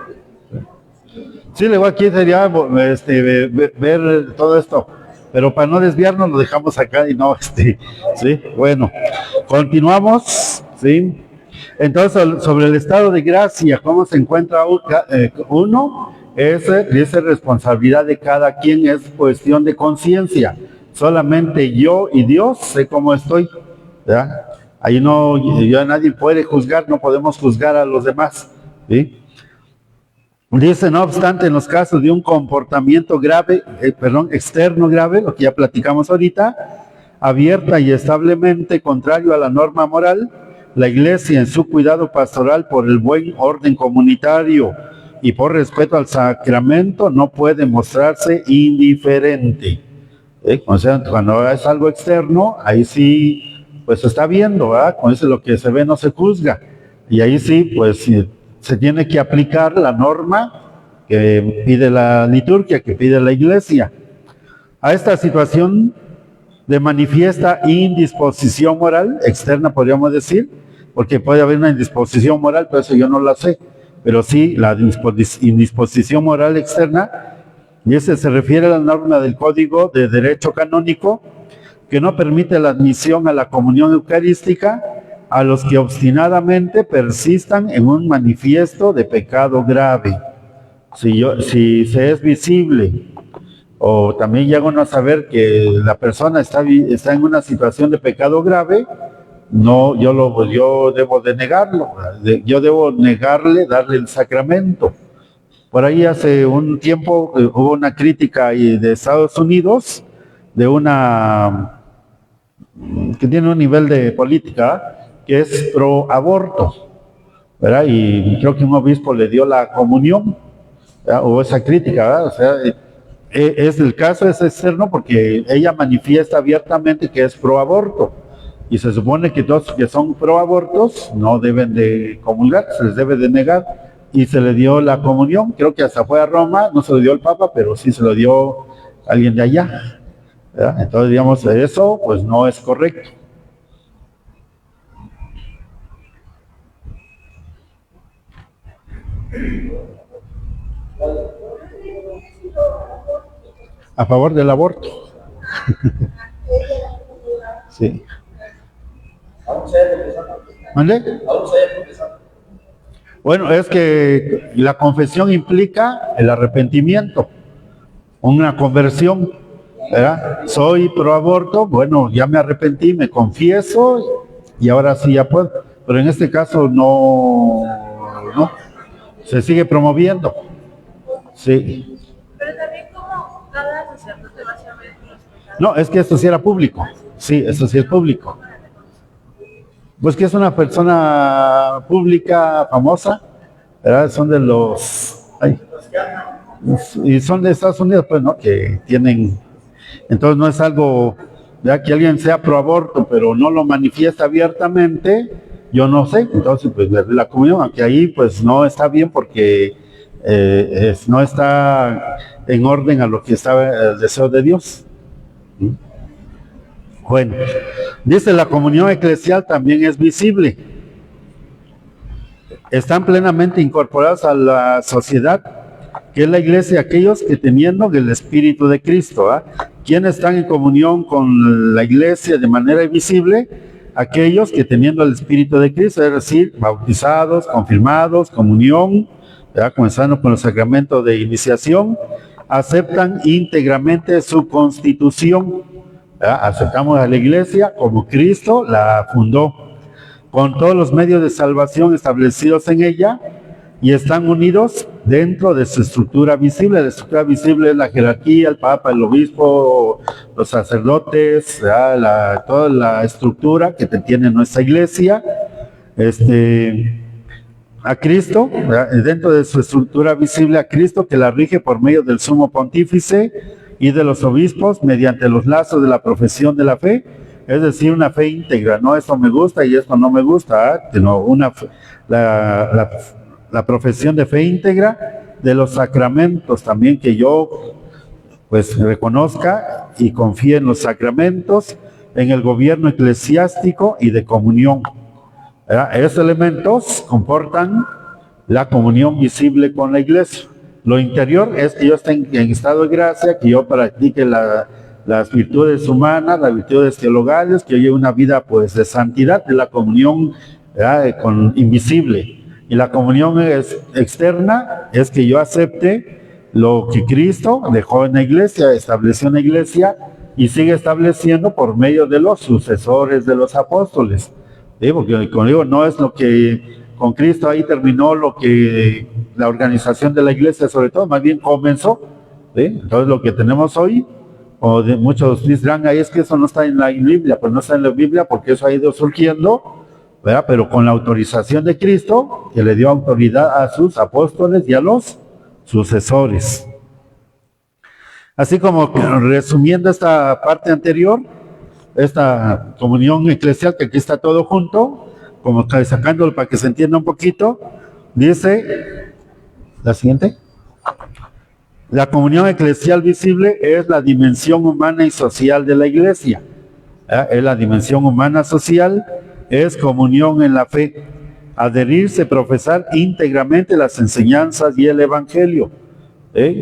Sí, luego aquí sería ver todo esto, pero para no desviarnos lo dejamos acá y no, sí, bueno, continuamos, sí. Entonces, sobre el estado de gracia, ¿cómo se encuentra uno? Dice responsabilidad de cada quien, es cuestión de conciencia. Solamente yo y Dios sé cómo estoy, ¿verdad? Ahí ya nadie puede juzgar, no podemos juzgar a los demás, ¿sí? Dice, no obstante, en los casos de un comportamiento externo grave, lo que ya platicamos ahorita, abierta y establemente contrario a la norma moral, la Iglesia en su cuidado pastoral por el buen orden comunitario y por respeto al sacramento no puede mostrarse indiferente. O sea, cuando es algo externo, ahí sí, pues se está viendo, ¿verdad? Con eso lo que se ve no se juzga. Y ahí sí, pues se tiene que aplicar la norma que pide la liturgia, que pide la Iglesia. A esta situación de manifiesta indisposición moral, externa podríamos decir, porque puede haber una indisposición moral, pero eso yo no la sé, pero sí la indisposición moral externa, y ese se refiere a la norma del Código de Derecho Canónico, que no permite la admisión a la comunión eucarística a los que obstinadamente persistan en un manifiesto de pecado grave. Si se es visible, o también llega uno a saber que la persona está en una situación de pecado grave, no, yo debo de negarlo, yo debo negarle, darle el sacramento. Por ahí hace un tiempo hubo una crítica de Estados Unidos, de una que tiene un nivel de política, que es pro aborto, ¿verdad? Y creo que un obispo le dio la comunión, ¿verdad? Hubo esa crítica, ¿verdad? O sea, el caso es externo porque ella manifiesta abiertamente que es pro aborto, y se supone que todos que son pro abortos no deben de comulgar, se les debe de negar, y se le dio la comunión. Creo que hasta fue a Roma, no se lo dio el Papa, pero sí se lo dio alguien de allá, ¿verdad? Entonces, digamos, eso pues no es correcto. A favor del aborto. Sí. ¿Mande? Bueno, es que la confesión implica el arrepentimiento, una conversión, ¿verdad? Soy pro aborto, bueno, ya me arrepentí, me confieso y ahora sí ya puedo. Pero en este caso no, se sigue promoviendo. Sí. Pero también como cada sacerdote va a saber los pecados. No, es que esto sí era público. Sí, esto sí es público. Pues que es una persona pública, famosa, ¿verdad? Son de los... y son de Estados Unidos, pues, ¿no? Que tienen... Entonces no es algo, ya que alguien sea pro aborto, pero no lo manifiesta abiertamente, yo no sé. Entonces, pues, la comunión, aunque ahí, pues, no está bien porque no está en orden a lo que está el deseo de Dios. ¿Sí? Bueno, dice la comunión eclesial también es visible. Están plenamente incorporados a la sociedad, que es la iglesia, aquellos que teniendo el Espíritu de Cristo, ¿eh? ¿Quiénes están en comunión con la iglesia de manera visible? Aquellos que teniendo el Espíritu de Cristo, es decir, bautizados, confirmados, comunión, ¿verdad? Comenzando con el sacramento de iniciación, aceptan íntegramente su constitución. Aceptamos a la iglesia como Cristo la fundó, con todos los medios de salvación establecidos en ella, y están unidos dentro de su estructura visible. La estructura visible es la jerarquía, el Papa, el obispo, los sacerdotes, toda la estructura que tiene nuestra iglesia. A Cristo, dentro de su estructura visible, a Cristo, que la rige por medio del sumo pontífice y de los obispos mediante los lazos de la profesión de la fe, es decir, una fe íntegra, no esto me gusta y esto no me gusta, sino la profesión de fe íntegra, de los sacramentos también, que yo pues reconozca y confíe en los sacramentos, en el gobierno eclesiástico y de comunión. Esos elementos comportan la comunión visible con la iglesia. Lo interior es que yo esté en estado de gracia, que yo practique las virtudes humanas, las virtudes teologales, que yo lleve una vida pues de santidad, de la comunión invisible. Y la comunión externa es que yo acepte lo que Cristo dejó en la iglesia, estableció en la iglesia y sigue estableciendo por medio de los sucesores de los apóstoles. ¿Sí? Porque, como digo, no es lo que con Cristo ahí terminó lo que la organización de la iglesia, sobre todo, más bien comenzó. ¿Sí? Entonces lo que tenemos hoy, o muchos dirán, es que eso no está en la Biblia. Pues no está en la Biblia porque eso ha ido surgiendo, ¿verdad? Pero con la autorización de Cristo, que le dio autoridad a sus apóstoles y a los sucesores. Así como resumiendo esta parte anterior, esta comunión eclesial, que aquí está todo junto, como sacándolo para que se entienda un poquito, dice, la siguiente, la comunión eclesial visible es la dimensión humana y social de la iglesia. Es la dimensión humana social, es comunión en la fe, adherirse, profesar íntegramente las enseñanzas y el evangelio.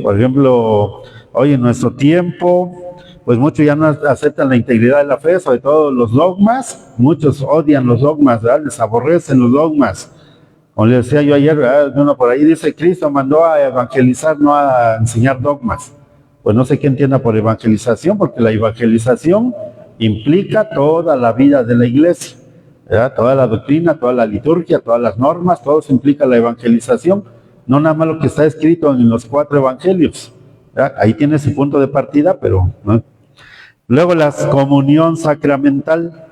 Por ejemplo, hoy en nuestro tiempo, pues muchos ya no aceptan la integridad de la fe, sobre todo los dogmas. Muchos odian los dogmas, ¿verdad? Les aborrecen los dogmas. Como le decía yo ayer, ¿verdad? Uno por ahí dice, Cristo mandó a evangelizar, no a enseñar dogmas. Pues no sé qué entienda por evangelización, porque la evangelización implica toda la vida de la iglesia, ¿verdad? Toda la doctrina, toda la liturgia, todas las normas, todo eso implica la evangelización, no nada más lo que está escrito en los 4 evangelios, ¿verdad? Ahí tiene su punto de partida, pero ¿no? Luego la comunión sacramental,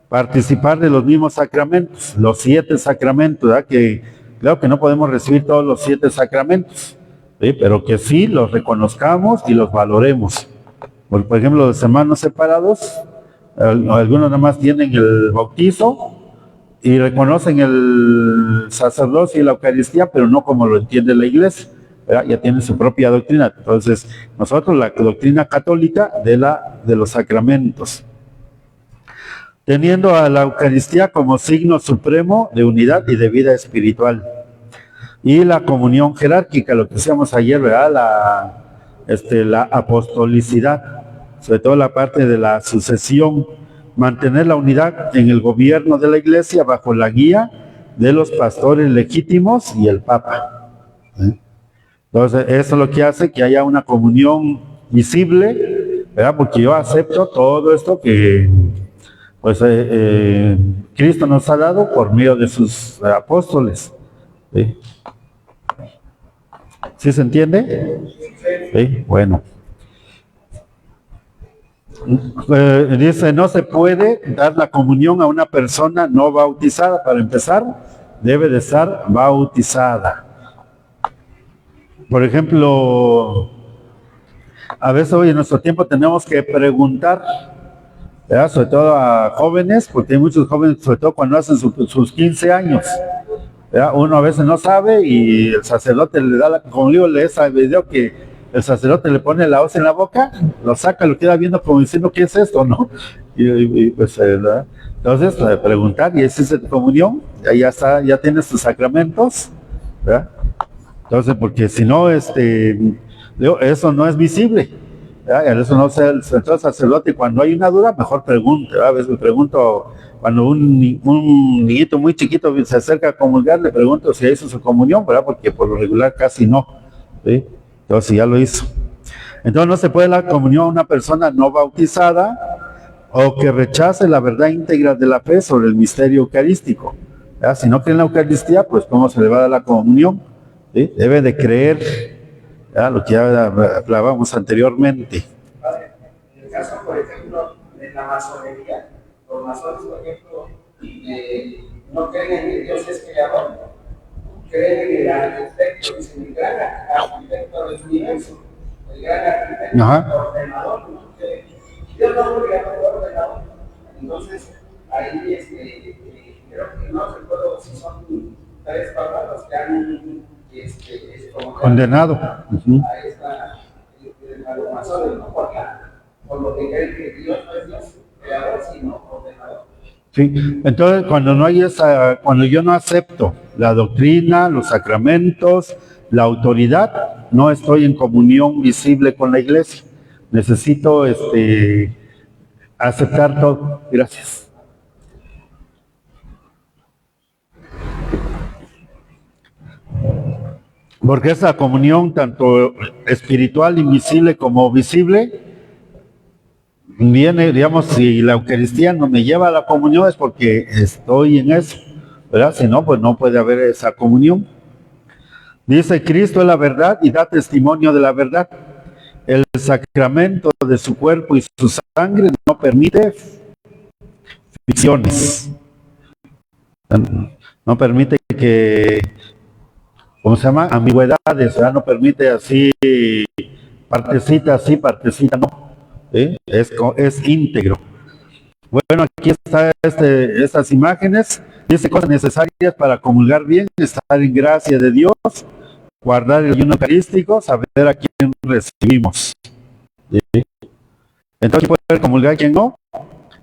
participar de los mismos sacramentos, los 7 sacramentos, ¿verdad? Que claro que no podemos recibir todos los 7 sacramentos, ¿sí? Pero que sí los reconozcamos y los valoremos. Por ejemplo, los hermanos separados, algunos nada más tienen el bautizo y reconocen el sacerdocio y la Eucaristía, pero no como lo entiende la iglesia, ¿verdad? Ya tienen su propia doctrina. Entonces, nosotros la doctrina católica de los sacramentos, teniendo a la Eucaristía como signo supremo de unidad y de vida espiritual. Y la comunión jerárquica, lo que decíamos ayer, ¿verdad? La apostolicidad, sobre todo la parte de la sucesión, mantener la unidad en el gobierno de la iglesia bajo la guía de los pastores legítimos y el Papa. Entonces, eso es lo que hace que haya una comunión visible, ¿verdad? Porque yo acepto todo esto que pues Cristo nos ha dado por medio de sus apóstoles. ¿Sí? ¿Sí se entiende? ¿Sí? Bueno. Dice, no se puede dar la comunión a una persona no bautizada. Para empezar, debe de estar bautizada. Por ejemplo, a veces hoy en nuestro tiempo tenemos que preguntar, ¿verdad? Sobre todo a jóvenes, porque hay muchos jóvenes, sobre todo cuando hacen sus 15 años, ¿verdad? Uno a veces no sabe y el sacerdote le da, como digo, lee ese video que el sacerdote le pone la hoz en la boca, lo saca, lo queda viendo como diciendo, ¿qué es esto, no? Y pues, ¿verdad? Entonces, preguntar, ¿y es tu comunión? Ya está, ya tienes tus sacramentos, ¿verdad? Entonces, porque si no, eso no es visible, ¿verdad? Eso no sea el sacerdote. Cuando hay una duda, mejor pregunte, ¿verdad? A veces me pregunto, cuando un niñito muy chiquito se acerca a comulgar, le pregunto si hizo su comunión, ¿verdad? Porque por lo regular casi no, ¿sí? Entonces ya lo hizo. Entonces no se puede dar comunión a una persona no bautizada o que rechace la verdad íntegra de la fe sobre el misterio eucarístico, ¿verdad? Si no cree en la Eucaristía, pues ¿cómo se le va a dar la comunión? ¿Sí? Debe de creer, ¿verdad? Lo que ya hablábamos anteriormente. Padre, en el caso, por ejemplo, de la masonería, los masones, por ejemplo, no creen en que Dios es creador, creen en el arquitecto, dicen el gran arquitecto del universo, el gran arquitecto ordenador, ¿no? Dios no fue creador ordenador. Entonces, ahí creo que no recuerdo si son 3 palabras que han condenado a los masones, ¿no? Por lo que creen que Dios no es Dios creador, sino ordenador. Sí, entonces cuando yo no acepto la doctrina, los sacramentos, la autoridad, no estoy en comunión visible con la iglesia. Necesito aceptar todo. Gracias. Porque esa comunión, tanto espiritual, invisible como visible, viene, digamos, si la Eucaristía no me lleva a la comunión es porque estoy en eso, ¿verdad? Si no, pues no puede haber esa comunión. Dice, Cristo es la verdad y da testimonio de la verdad. El sacramento de su cuerpo y su sangre no permite ficciones. No permite que, ¿cómo se llama? Ambigüedades, ¿verdad? No permite así, partecita sí, partecita no. ¿Sí? Es íntegro. Bueno, aquí está estas imágenes. Dice cosas necesarias para comulgar bien, estar en gracia de Dios, guardar el ayuno eucarístico, saber a quién recibimos. ¿Sí? Entonces, ¿quién puede comulgar, quién no?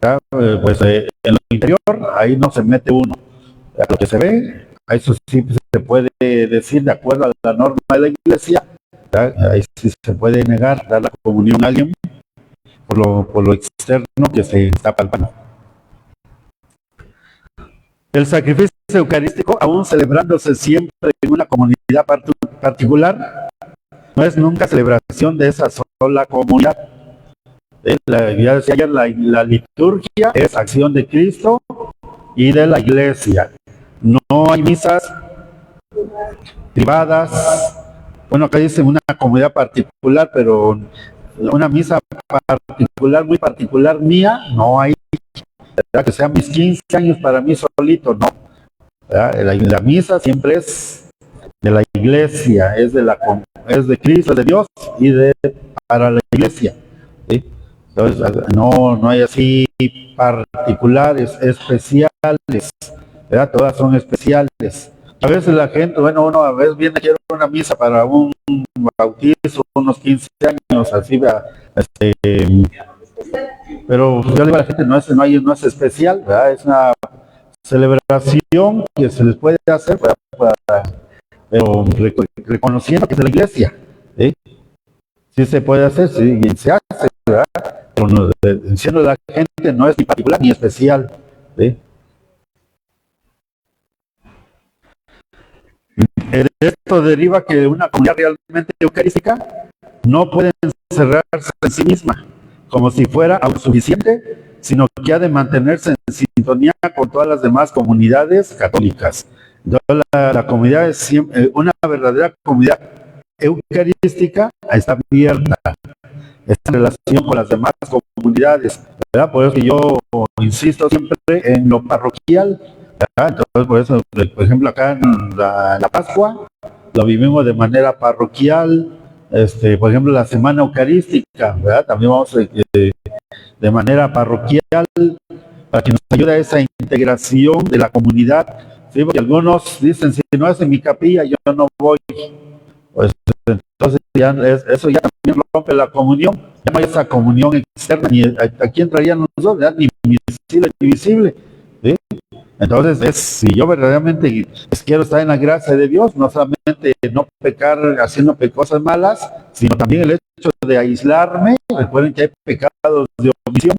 En lo interior, ahí no se mete uno. Lo que se ve, a eso sí se puede decir de acuerdo a la norma de la iglesia, ahí sí se puede negar dar la comunión a alguien por lo externo que se está palpando. El sacrificio eucarístico, aún celebrándose siempre en una comunidad particular, no es nunca celebración de esa sola comunidad. Ya decía ayer, la liturgia es acción de Cristo y de la iglesia. No hay misas privadas. Bueno, acá dice una comunidad particular, pero una misa particular, muy particular mía, no hay. ¿Verdad? Que sean mis 15 años para mí solito, no. La misa siempre es de la iglesia, es de Cristo, de Dios y para la iglesia. ¿Sí? Entonces, no hay así particulares, especiales, ¿verdad? Todas son especiales. A veces la gente, uno a veces viene, quiere una misa para un bautizo, unos 15 años, así, pero yo le digo a la gente, no es especial, ¿verdad? Es una celebración que se les puede hacer, pero reconociendo que es de la iglesia, ¿sí? Sí se puede hacer, sí, y se hace, ¿verdad? Pero diciendo la gente no es ni particular ni especial, ¿sí? De esto deriva que una comunidad realmente eucarística no puede encerrarse en sí misma como si fuera autosuficiente, sino que ha de mantenerse en sintonía con todas las demás comunidades católicas. Entonces, la comunidad es siempre, una verdadera comunidad eucarística está abierta, está en relación con las demás comunidades, ¿verdad? Por eso yo insisto siempre en lo parroquial, ¿verdad? Entonces, por eso, por ejemplo, acá en la Pascua, lo vivimos de manera parroquial. Por ejemplo, la semana eucarística, ¿verdad? También vamos de manera parroquial para que nos ayude a esa integración de la comunidad, ¿sí? Porque algunos dicen, si no es en mi capilla, yo no voy. Pues entonces eso ya también rompe la comunión, ya no hay esa comunión externa, ni aquí entrarían los dos, ¿verdad? Ni visible ni visible, ¿sí? Entonces, si yo verdaderamente quiero estar en la gracia de Dios, no solamente no pecar haciendo cosas malas, sino también el hecho de aislarme. Recuerden que hay pecados de omisión,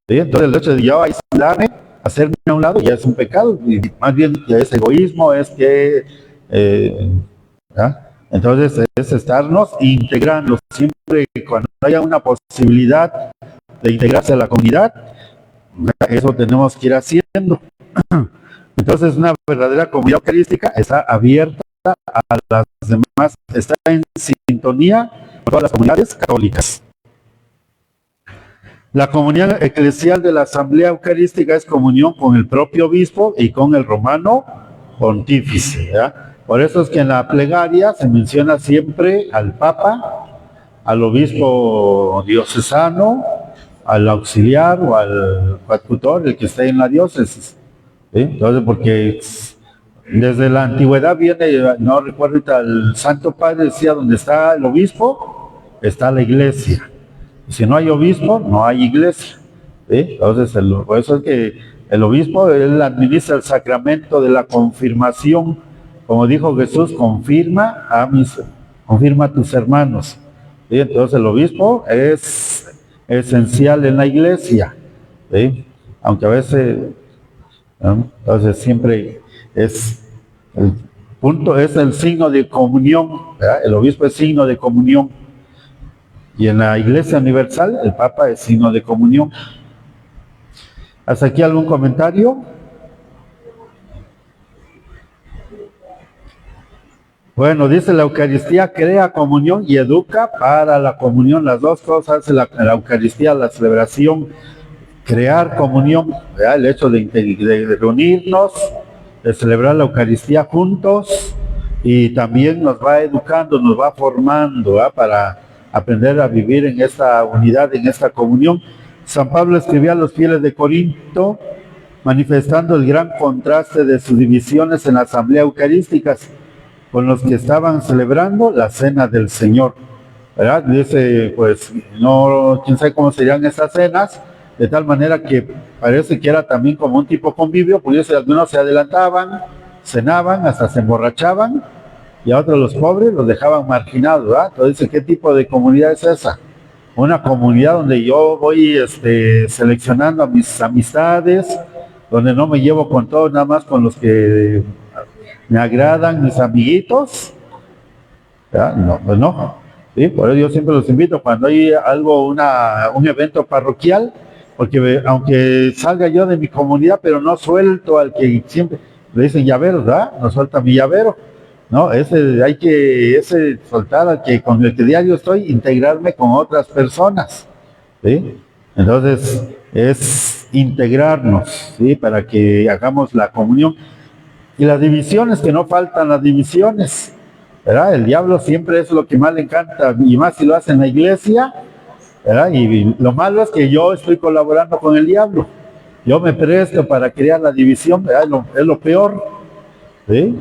¿sí? Entonces el hecho de yo aislarme, hacerme a un lado, ya es un pecado, y más bien ya es egoísmo, es que... entonces es estarnos integrando siempre cuando haya una posibilidad de integrarse a la comunidad, eso tenemos que ir haciendo. Entonces una verdadera comunidad eucarística está abierta a las demás, está en sintonía con todas las comunidades católicas. La comunión eclesial de la Asamblea Eucarística es comunión con el propio obispo y con el romano pontífice, ¿verdad? Por eso es que en la plegaria se menciona siempre al Papa, al obispo diocesano, al auxiliar o al tutor, el que esté en la diócesis, ¿sí? Entonces, porque desde la antigüedad viene, no recuerdo ahorita, el Santo Padre decía, donde está el obispo, está la iglesia. Si no hay obispo, no hay iglesia, ¿sí? Entonces, por eso es que el obispo, él administra el sacramento de la confirmación. Como dijo Jesús, confirma a tus hermanos, ¿sí? Entonces el obispo es esencial en la iglesia, ¿sí? Aunque a veces, ¿no? Entonces siempre es el punto, es el signo de comunión, ¿verdad? El obispo es signo de comunión, y en la iglesia universal el Papa es signo de comunión. ¿Hasta aquí algún comentario? Bueno, dice la Eucaristía crea comunión y educa para la comunión. Las dos cosas, la Eucaristía, la celebración, crear comunión, ¿verdad? El hecho de reunirnos, de celebrar la Eucaristía juntos, y también nos va educando, nos va formando, ¿verdad? Para aprender a vivir en esta unidad, en esta comunión. San Pablo escribía a los fieles de Corinto, manifestando el gran contraste de sus divisiones en la asamblea eucarísticas con los que estaban celebrando la cena del Señor, ¿verdad? Dice, pues, no, quién sabe cómo serían esas cenas, de tal manera que parece que era también como un tipo convivio, pues algunos se adelantaban, cenaban, hasta se emborrachaban, y a otros los pobres los dejaban marginados, ¿verdad? Entonces, ¿qué tipo de comunidad es esa? Una comunidad donde yo voy seleccionando a mis amistades, donde no me llevo con todos, nada más con los que me agradan, mis amiguitos. ¿Ya? No, pues no. ¿Sí? Por eso yo siempre los invito cuando hay algo, un evento parroquial, porque aunque salga yo de mi comunidad, pero no suelto al que siempre le dicen llavero, ¿verdad? No suelta mi llavero. No, ese soltar al que con el que diario estoy, integrarme con otras personas, ¿sí? Entonces, es integrarnos, ¿sí? Para que hagamos la comunión. Y las divisiones, que no faltan las divisiones, ¿verdad? El diablo siempre es lo que más le encanta, y más si lo hace en la iglesia, ¿verdad? Y lo malo es que yo estoy colaborando con el diablo. Yo me presto para crear la división, ¿verdad? Es lo peor, ¿sí?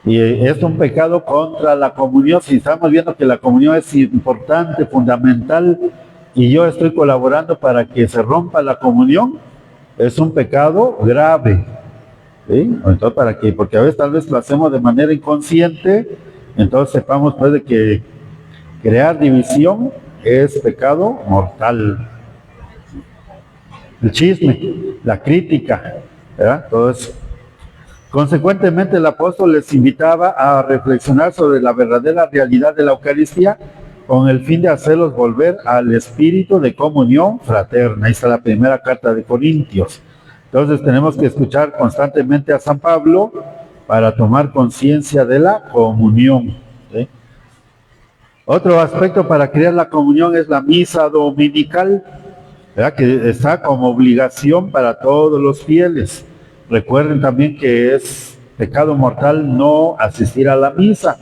Y es un pecado contra la comunión. Si estamos viendo que la comunión es importante, fundamental, y yo estoy colaborando para que se rompa la comunión, es un pecado grave. ¿Sí? Entonces, porque a veces tal vez lo hacemos de manera inconsciente, entonces sepamos pues de que crear división es pecado mortal. El chisme, la crítica, ¿verdad? Todo eso. Consecuentemente, el apóstol les invitaba a reflexionar sobre la verdadera realidad de la Eucaristía con el fin de hacerlos volver al espíritu de comunión fraterna. Ahí está la primera carta de Corintios. Entonces tenemos que escuchar constantemente a San Pablo para tomar conciencia de la comunión, ¿sí? Otro aspecto para crear la comunión es la misa dominical, ¿verdad? Que está como obligación para todos los fieles. Recuerden también que es pecado mortal no asistir a la misa.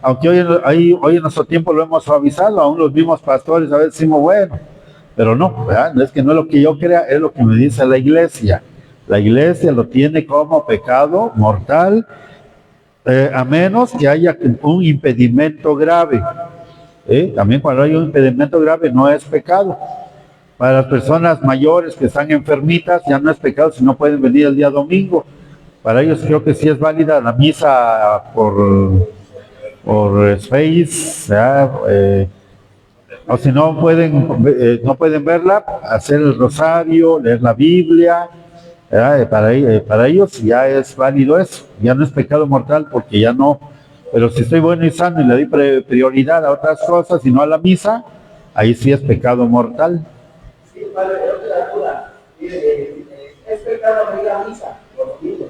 Aunque hoy en nuestro tiempo lo hemos suavizado, aún los mismos pastores a veces decimos, bueno, pero no, ¿verdad? Es que no es lo que yo crea, es lo que me dice la iglesia. La iglesia lo tiene como pecado mortal, a menos que haya un impedimento grave. También cuando hay un impedimento grave no es pecado. Para las personas mayores que están enfermitas ya no es pecado si no pueden venir el día domingo. Para ellos creo que sí es válida la misa por Face, o si no pueden verla, hacer el rosario, leer la Biblia. Para ellos ya es válido eso, ya no es pecado mortal porque ya no. Pero si estoy bueno y sano y le doy prioridad a otras cosas y no a la misa, ahí sí es pecado mortal. Sí, padre, otra duda. Es pecado no ir a misa, por lo mismo.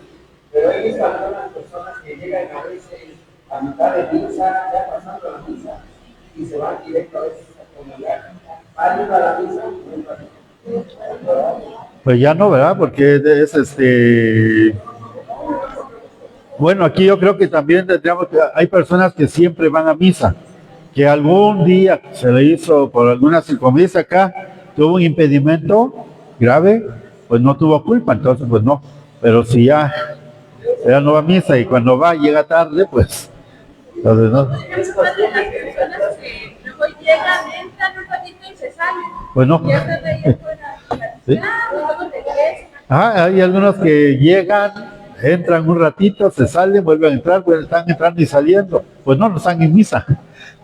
Pero hay algunas personas que llegan a veces a mitad de misa, ya pasando la misa, y se van directo a veces a comulgar. ¿Van a la misa? Pues ya no, ¿verdad? Porque es Bueno, aquí yo creo que también hay personas que siempre van a misa, que algún día se le hizo por alguna circunstancia acá, tuvo un impedimento grave, pues no tuvo culpa, entonces pues no. Pero si ya no va a misa y cuando va llega tarde, pues entonces no. Las personas que luego llegan, entran un ratito y se salen. Pues no. Y están ahí afuera. ¿Sí? Y luego regresan. Hay algunos que llegan, entran un ratito, se salen, vuelven a entrar, pues están entrando y saliendo. Pues no están en misa,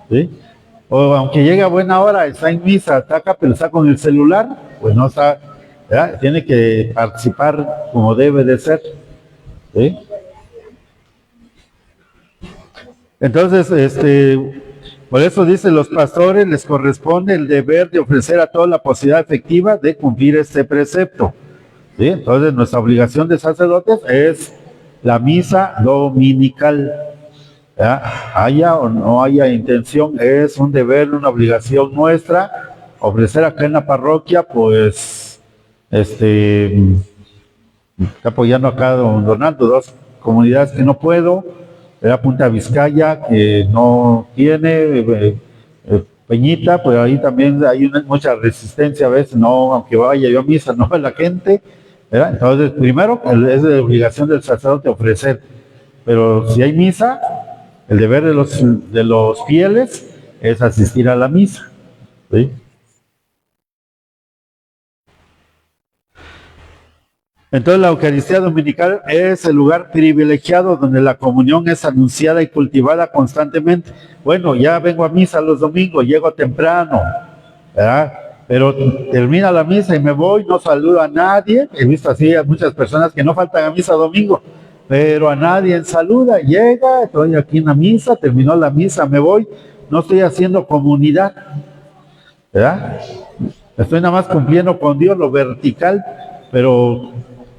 ¿sí? O aunque llegue a buena hora, está en misa, está acá, pero está con el celular, pues no está, ¿verdad? Tiene que participar como debe de ser, ¿sí? Entonces, por eso dice, los pastores les corresponde el deber de ofrecer a todos la posibilidad efectiva de cumplir este precepto, ¿sí? Entonces, nuestra obligación de sacerdotes es la misa dominical. ¿Ya? Haya o no haya intención, es un deber, una obligación nuestra, ofrecer acá en la parroquia, pues, está apoyando acá don Donaldo, 2 comunidades que no puedo, era Punta Vizcaya, que no tiene, Peñita, pues ahí también hay mucha resistencia a veces, no, aunque vaya yo a misa, no va la gente, ¿verdad? Entonces, primero, es de obligación del sacerdote ofrecer, pero si hay misa, el deber de los fieles es asistir a la misa, ¿sí? Entonces la Eucaristía Dominical es el lugar privilegiado donde la comunión es anunciada y cultivada constantemente. Bueno, ya vengo a misa los domingos, llego temprano, ¿verdad? Pero termina la misa y me voy, no saludo a nadie. He visto así a muchas personas que no faltan a misa domingo, pero a nadie saluda. Llega, estoy aquí en la misa, terminó la misa, me voy, no estoy haciendo comunidad, ¿verdad? Estoy nada más cumpliendo con Dios lo vertical, pero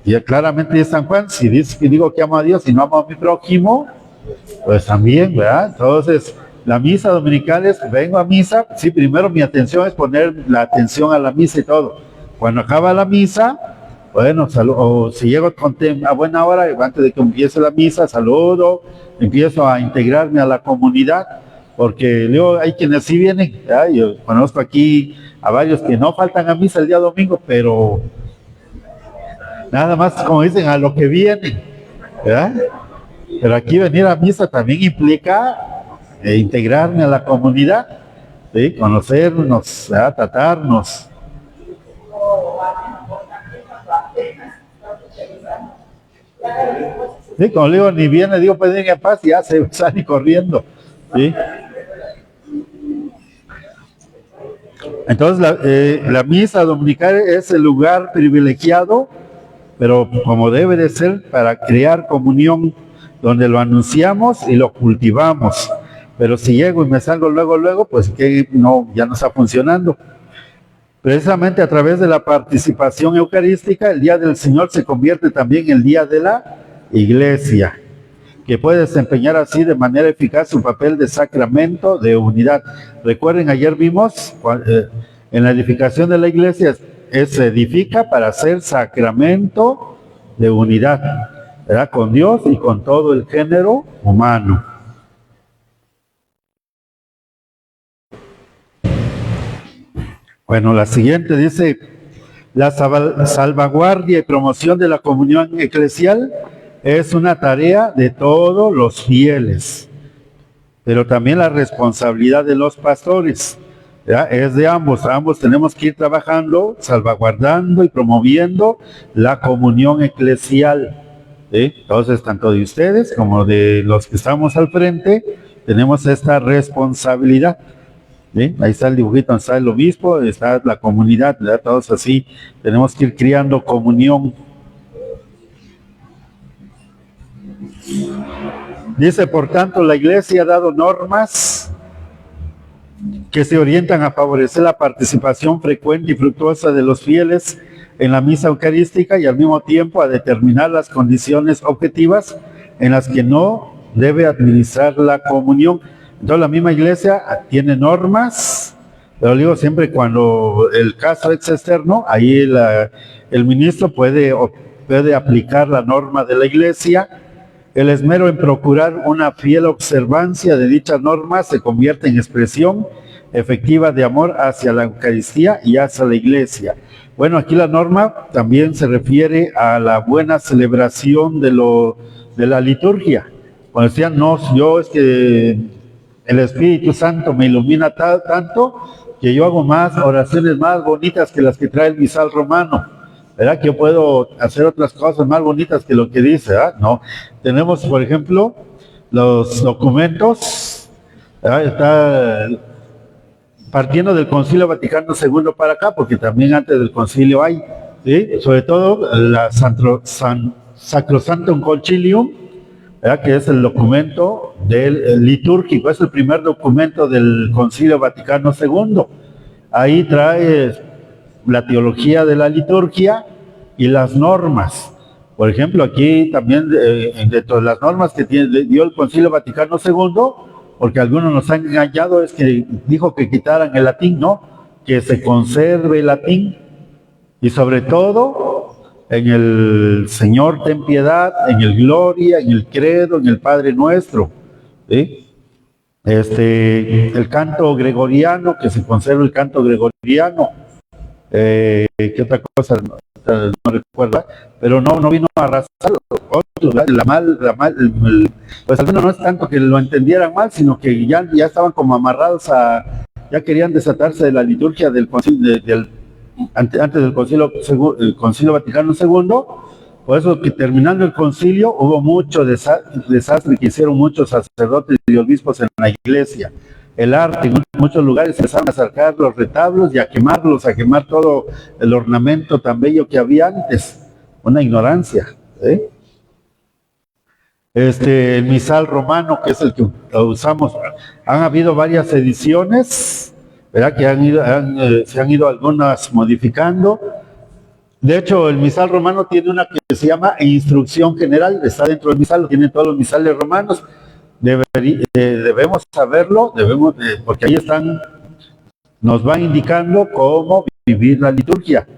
ya claramente dice San Juan, si digo que amo a Dios y no amo a mi prójimo, pues también, ¿verdad? Entonces, la misa dominical es, vengo a misa, sí, primero mi atención es poner la atención a la misa y todo. Cuando acaba la misa, bueno, o si llego a buena hora, antes de que empiece la misa, saludo, empiezo a integrarme a la comunidad, porque luego hay quienes sí vienen, ¿verdad? Yo conozco aquí a varios que no faltan a misa el día domingo, pero nada más, como dicen, a lo que vienen, ¿verdad? Pero aquí venir a misa también implica integrarme a la comunidad, ¿sí? Conocernos, ¿verdad? Tratarnos. Sí, como digo, ni viene, digo, pues venga en paz y ya se sale corriendo, ¿sí? Entonces la misa dominical es el lugar privilegiado, pero como debe de ser, para crear comunión, donde lo anunciamos y lo cultivamos. Pero si llego y me salgo luego, pues que no, ya no está funcionando. Precisamente a través de la participación eucarística, el Día del Señor se convierte también en el Día de la Iglesia, que puede desempeñar así de manera eficaz su papel de sacramento de unidad. Recuerden, ayer vimos en la edificación de la iglesia, se edifica para ser sacramento de unidad, ¿verdad? Con Dios y con todo el género humano. Bueno, la siguiente dice, la salvaguardia y promoción de la comunión eclesial es una tarea de todos los fieles, pero también la responsabilidad de los pastores, ¿verdad? Es de ambos tenemos que ir trabajando, salvaguardando y promoviendo la comunión eclesial, ¿sí? Entonces, tanto de ustedes como de los que estamos al frente, tenemos esta responsabilidad. ¿Sí? Ahí está el dibujito, está el obispo, está la comunidad, ¿verdad? Todos así, tenemos que ir creando comunión. Dice, por tanto, la iglesia ha dado normas que se orientan a favorecer la participación frecuente y fructuosa de los fieles en la misa eucarística y al mismo tiempo a determinar las condiciones objetivas en las que no debe administrar la comunión. Entonces la misma iglesia tiene normas, pero digo siempre cuando el caso es externo, ahí el ministro puede aplicar la norma de la iglesia. El esmero en procurar una fiel observancia de dichas normas se convierte en expresión efectiva de amor hacia la Eucaristía y hacia la iglesia. Bueno, aquí la norma también se refiere a la buena celebración de la liturgia. Cuando decían, no, yo es que el Espíritu Santo me ilumina tanto que yo hago más oraciones más bonitas que las que trae el misal romano, ¿verdad? Que yo puedo hacer otras cosas más bonitas que lo que dice, ¿verdad? No. Tenemos, por ejemplo, los documentos, ¿verdad? Está partiendo del Concilio Vaticano II para acá, porque también antes del concilio hay, ¿sí? Sobre todo la Sacrosanctum Concilium, ¿verdad? Que es el documento litúrgico, es el primer documento del Concilio Vaticano II. Ahí trae la teología de la liturgia y las normas. Por ejemplo, aquí también dentro de las normas que dio el Concilio Vaticano II, porque algunos nos han engañado, es que dijo que quitaran el latín, ¿no? Que se conserve el latín y sobre todo en el Señor ten piedad, en el Gloria, en el Credo, en el Padre Nuestro, ¿sí? El canto gregoriano, que se conserve el canto gregoriano. ¿Qué otra cosa? No recuerdo, pero no vino a arrasar otros, pues al menos no es tanto que lo entendieran mal, sino que ya estaban como amarrados ya querían desatarse de la liturgia del concilio, antes del concilio Vaticano II, Por eso que terminando el concilio hubo mucho desastre que hicieron muchos sacerdotes y obispos en la iglesia. El arte, en muchos lugares empezaron a sacar los retablos y a quemarlos, a quemar todo el ornamento tan bello que había antes. Una ignorancia. El misal romano, que es el que usamos, han habido varias ediciones, ¿verdad? Que se han ido algunas modificando. De hecho, el misal romano tiene una que se llama Instrucción General, está dentro del misal, lo tienen todos los misales romanos. Debemos saberlo, porque ahí nos va indicando cómo vivir la liturgia,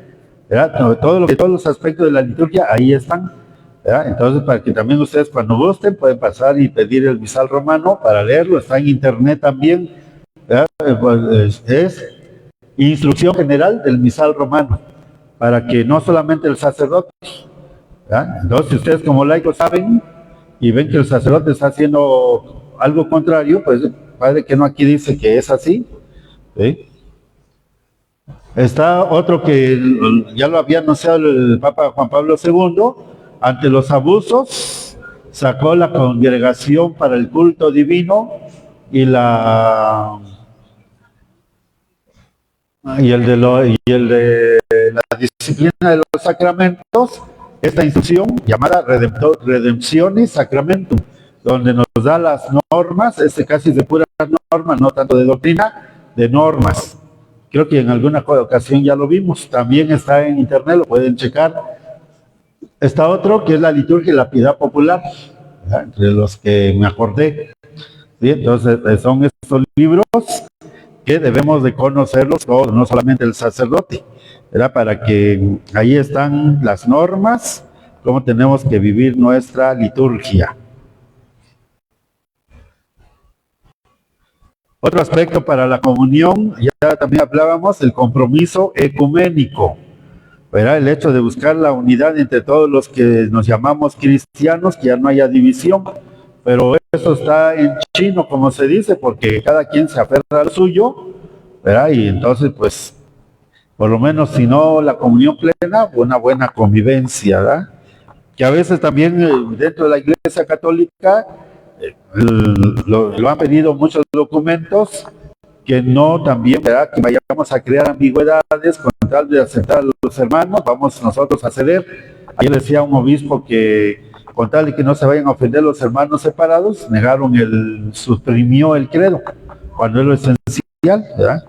¿verdad? Todos los aspectos de la liturgia ahí están, ¿verdad? Entonces, para que también ustedes cuando gusten pueden pasar y pedir el misal romano para leerlo, está en internet también, ¿verdad? Pues, es Instrucción General del misal romano, para que no solamente el sacerdote, ¿verdad? Entonces, si ustedes como laicos saben y ven que el sacerdote está haciendo algo contrario, pues padre que no aquí dice que es así, ¿sí? Está otro que ya lo había anunciado el Papa Juan Pablo II, ante los abusos sacó la Congregación para el Culto Divino y el de la disciplina de los sacramentos, esta instrucción llamada Redemptionis Sacramentum, donde nos da las normas, casi de puras normas, no tanto de doctrina, de normas. Creo que en alguna ocasión ya lo vimos, también está en internet, lo pueden checar. Está otro que es la liturgia y la piedad popular, ¿verdad? Entre los que me acordé. ¿Sí? Entonces son estos libros que debemos de conocerlos todos, no solamente el sacerdote, ¿verdad? Para que ahí están las normas, cómo tenemos que vivir nuestra liturgia. Otro aspecto para la comunión, ya también hablábamos, el compromiso ecuménico, ¿verdad? El hecho de buscar la unidad entre todos los que nos llamamos cristianos, que ya no haya división, pero eso está en chino, como se dice, porque cada quien se aferra a lo suyo, ¿verdad? Y entonces, pues, por lo menos, si no la comunión plena, una buena convivencia, ¿verdad? Que a veces también dentro de la Iglesia Católica lo han pedido muchos documentos, que no también, ¿verdad? Que vayamos a crear ambigüedades con tal de aceptar a los hermanos, vamos nosotros a ceder. Ayer decía un obispo que con tal de que no se vayan a ofender los hermanos separados, suprimió el credo, cuando es lo esencial, ¿verdad?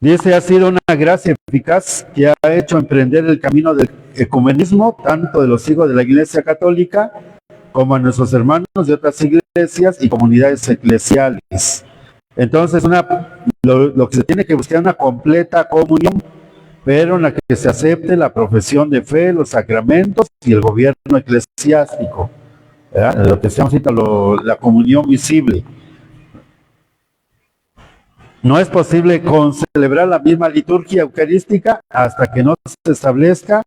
Dice, ha sido una gracia eficaz que ha hecho emprender el camino del ecumenismo, tanto de los hijos de la Iglesia Católica, como a nuestros hermanos de otras iglesias y comunidades eclesiales. Entonces, lo que se tiene que buscar es una completa comunión, pero en la que se acepte la profesión de fe, los sacramentos y el gobierno eclesiástico, ¿verdad? Lo que se llama la comunión visible. No es posible celebrar la misma liturgia eucarística hasta que no se establezca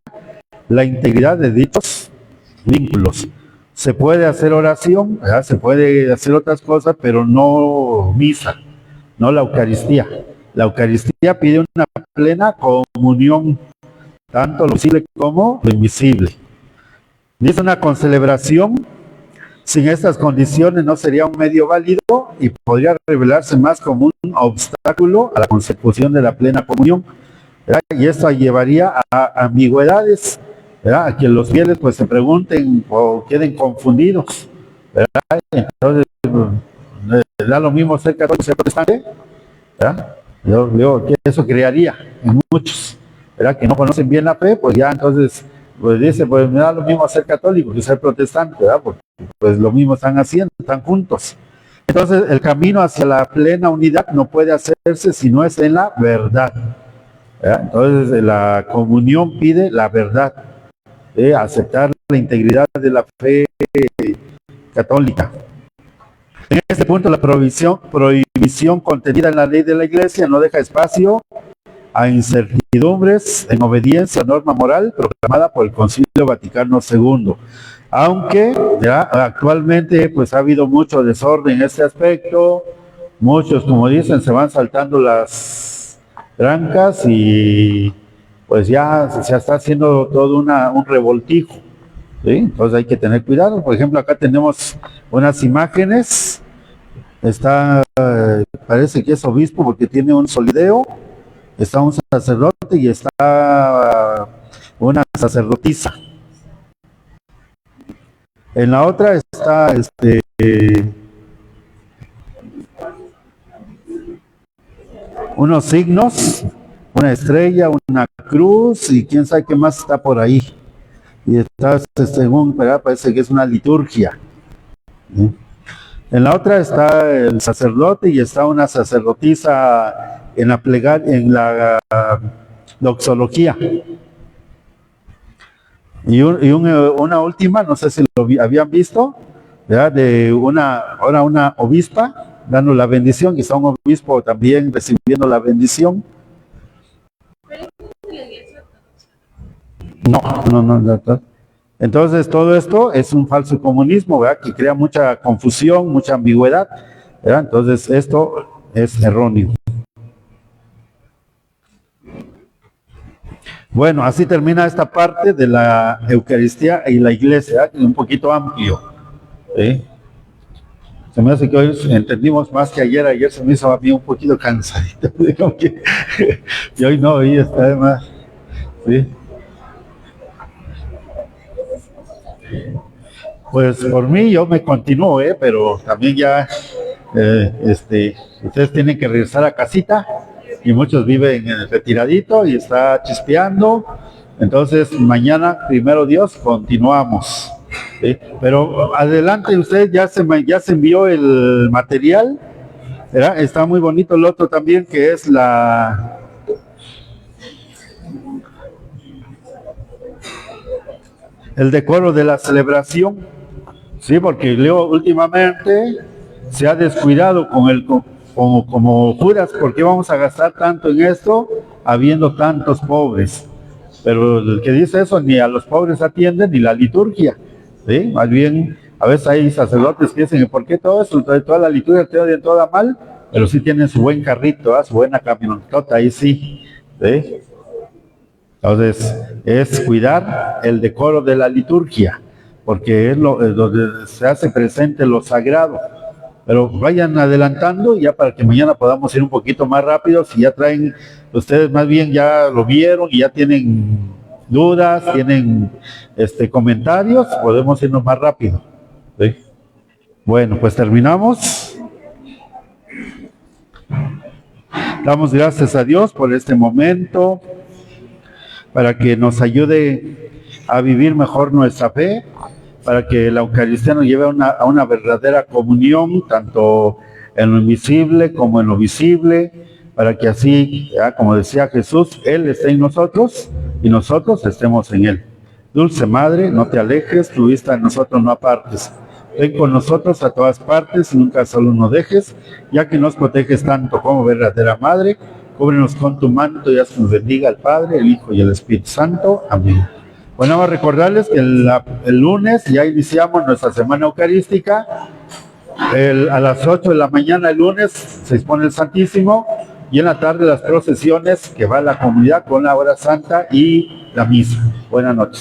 la integridad de dichos vínculos. Se puede hacer oración, ¿verdad? Se puede hacer otras cosas, pero no misa, no la Eucaristía. La Eucaristía pide una plena comunión, tanto lo visible como lo invisible. Dice una concelebración, sin estas condiciones no sería un medio válido y podría revelarse más como un obstáculo a la consecución de la plena comunión, ¿verdad? Y esto llevaría a ambigüedades, ¿verdad? A que los fieles pues se pregunten o queden confundidos, ¿verdad? Entonces, da lo mismo ser católico, ser protestante, ¿verdad? Yo digo que eso crearía en muchos, ¿verdad? Que no conocen bien la fe, pues ya entonces, pues dice, pues me da lo mismo ser católico que ser protestante, ¿verdad? Porque pues lo mismo están haciendo, están juntos. Entonces, el camino hacia la plena unidad no puede hacerse si no es en la verdad, ¿verdad? Entonces, la comunión pide la verdad, aceptar la integridad de la fe católica. En este punto, la prohibición contenida en la ley de la Iglesia no deja espacio a incertidumbres en obediencia a norma moral proclamada por el Concilio Vaticano II. Aunque ya actualmente pues ha habido mucho desorden en este aspecto, muchos, como dicen, se van saltando las trancas y pues ya se está haciendo todo un revoltijo, ¿sí? Entonces hay que tener cuidado. Por ejemplo, acá tenemos unas imágenes, está, parece que es obispo porque tiene un solideo, está un sacerdote y está una sacerdotisa. En la otra está unos signos, una estrella, una cruz y quién sabe qué más está por ahí. Y está, según, parece que es una liturgia, ¿sí? En la otra está el sacerdote y está una sacerdotisa en la plegaria, en la doxología. Y una última, no sé si lo habían visto, ¿verdad? De ahora una obispa dando la bendición, quizá un obispo también recibiendo la bendición. No. Entonces todo esto es un falso comunismo, ¿verdad? Que crea mucha confusión, mucha ambigüedad, ¿verdad? Entonces esto es erróneo. Bueno, así termina esta parte de la Eucaristía y la Iglesia, que es un poquito amplio, ¿sí? Se me hace que hoy entendimos más que ayer. Ayer se me hizo a mí un poquito cansadito. Y hoy no, hoy está de más, ¿sí? Pues por mí yo me continúo, pero también ya ustedes tienen que regresar a casita y muchos viven en el retiradito y está chispeando. Entonces mañana, primero Dios, continuamos, ¿sí? Pero adelante, usted ya se envió el material, ¿verdad? Está muy bonito el otro también, que es el decoro de la celebración, sí, porque luego últimamente se ha descuidado como Judas, ¿por qué vamos a gastar tanto en esto habiendo tantos pobres? Pero el que dice eso ni a los pobres atiende ni la liturgia, ¿sí? Más bien, a veces hay sacerdotes que dicen, ¿por qué todo eso? Toda la liturgia te odia toda mal, pero sí tienen su buen carrito, su buena camionetota, ahí sí, ¿sí? Entonces, es cuidar el decoro de la liturgia, porque es donde se hace presente lo sagrado. Pero vayan adelantando ya para que mañana podamos ir un poquito más rápido. Si ya traen, ustedes más bien ya lo vieron y ya tienen dudas, tienen comentarios, podemos irnos más rápido, ¿sí? Bueno, pues terminamos. Damos gracias a Dios por este momento, para que nos ayude a vivir mejor nuestra fe, para que la Eucaristía nos lleve a una verdadera comunión, tanto en lo invisible como en lo visible, para que así, ya, como decía Jesús, Él esté en nosotros y nosotros estemos en Él. Dulce Madre, no te alejes, tu vista en nosotros no apartes. Ven con nosotros a todas partes y nunca solo nos dejes, ya que nos proteges tanto como verdadera Madre. Cúbrenos con tu manto y haz que nos bendiga el Padre, el Hijo y el Espíritu Santo. Amén. Bueno, vamos a recordarles que el lunes ya iniciamos nuestra semana eucarística. A las 8 de la mañana el lunes se expone el Santísimo y en la tarde las procesiones que va a la comunidad con la hora santa y la misa. Buenas noches.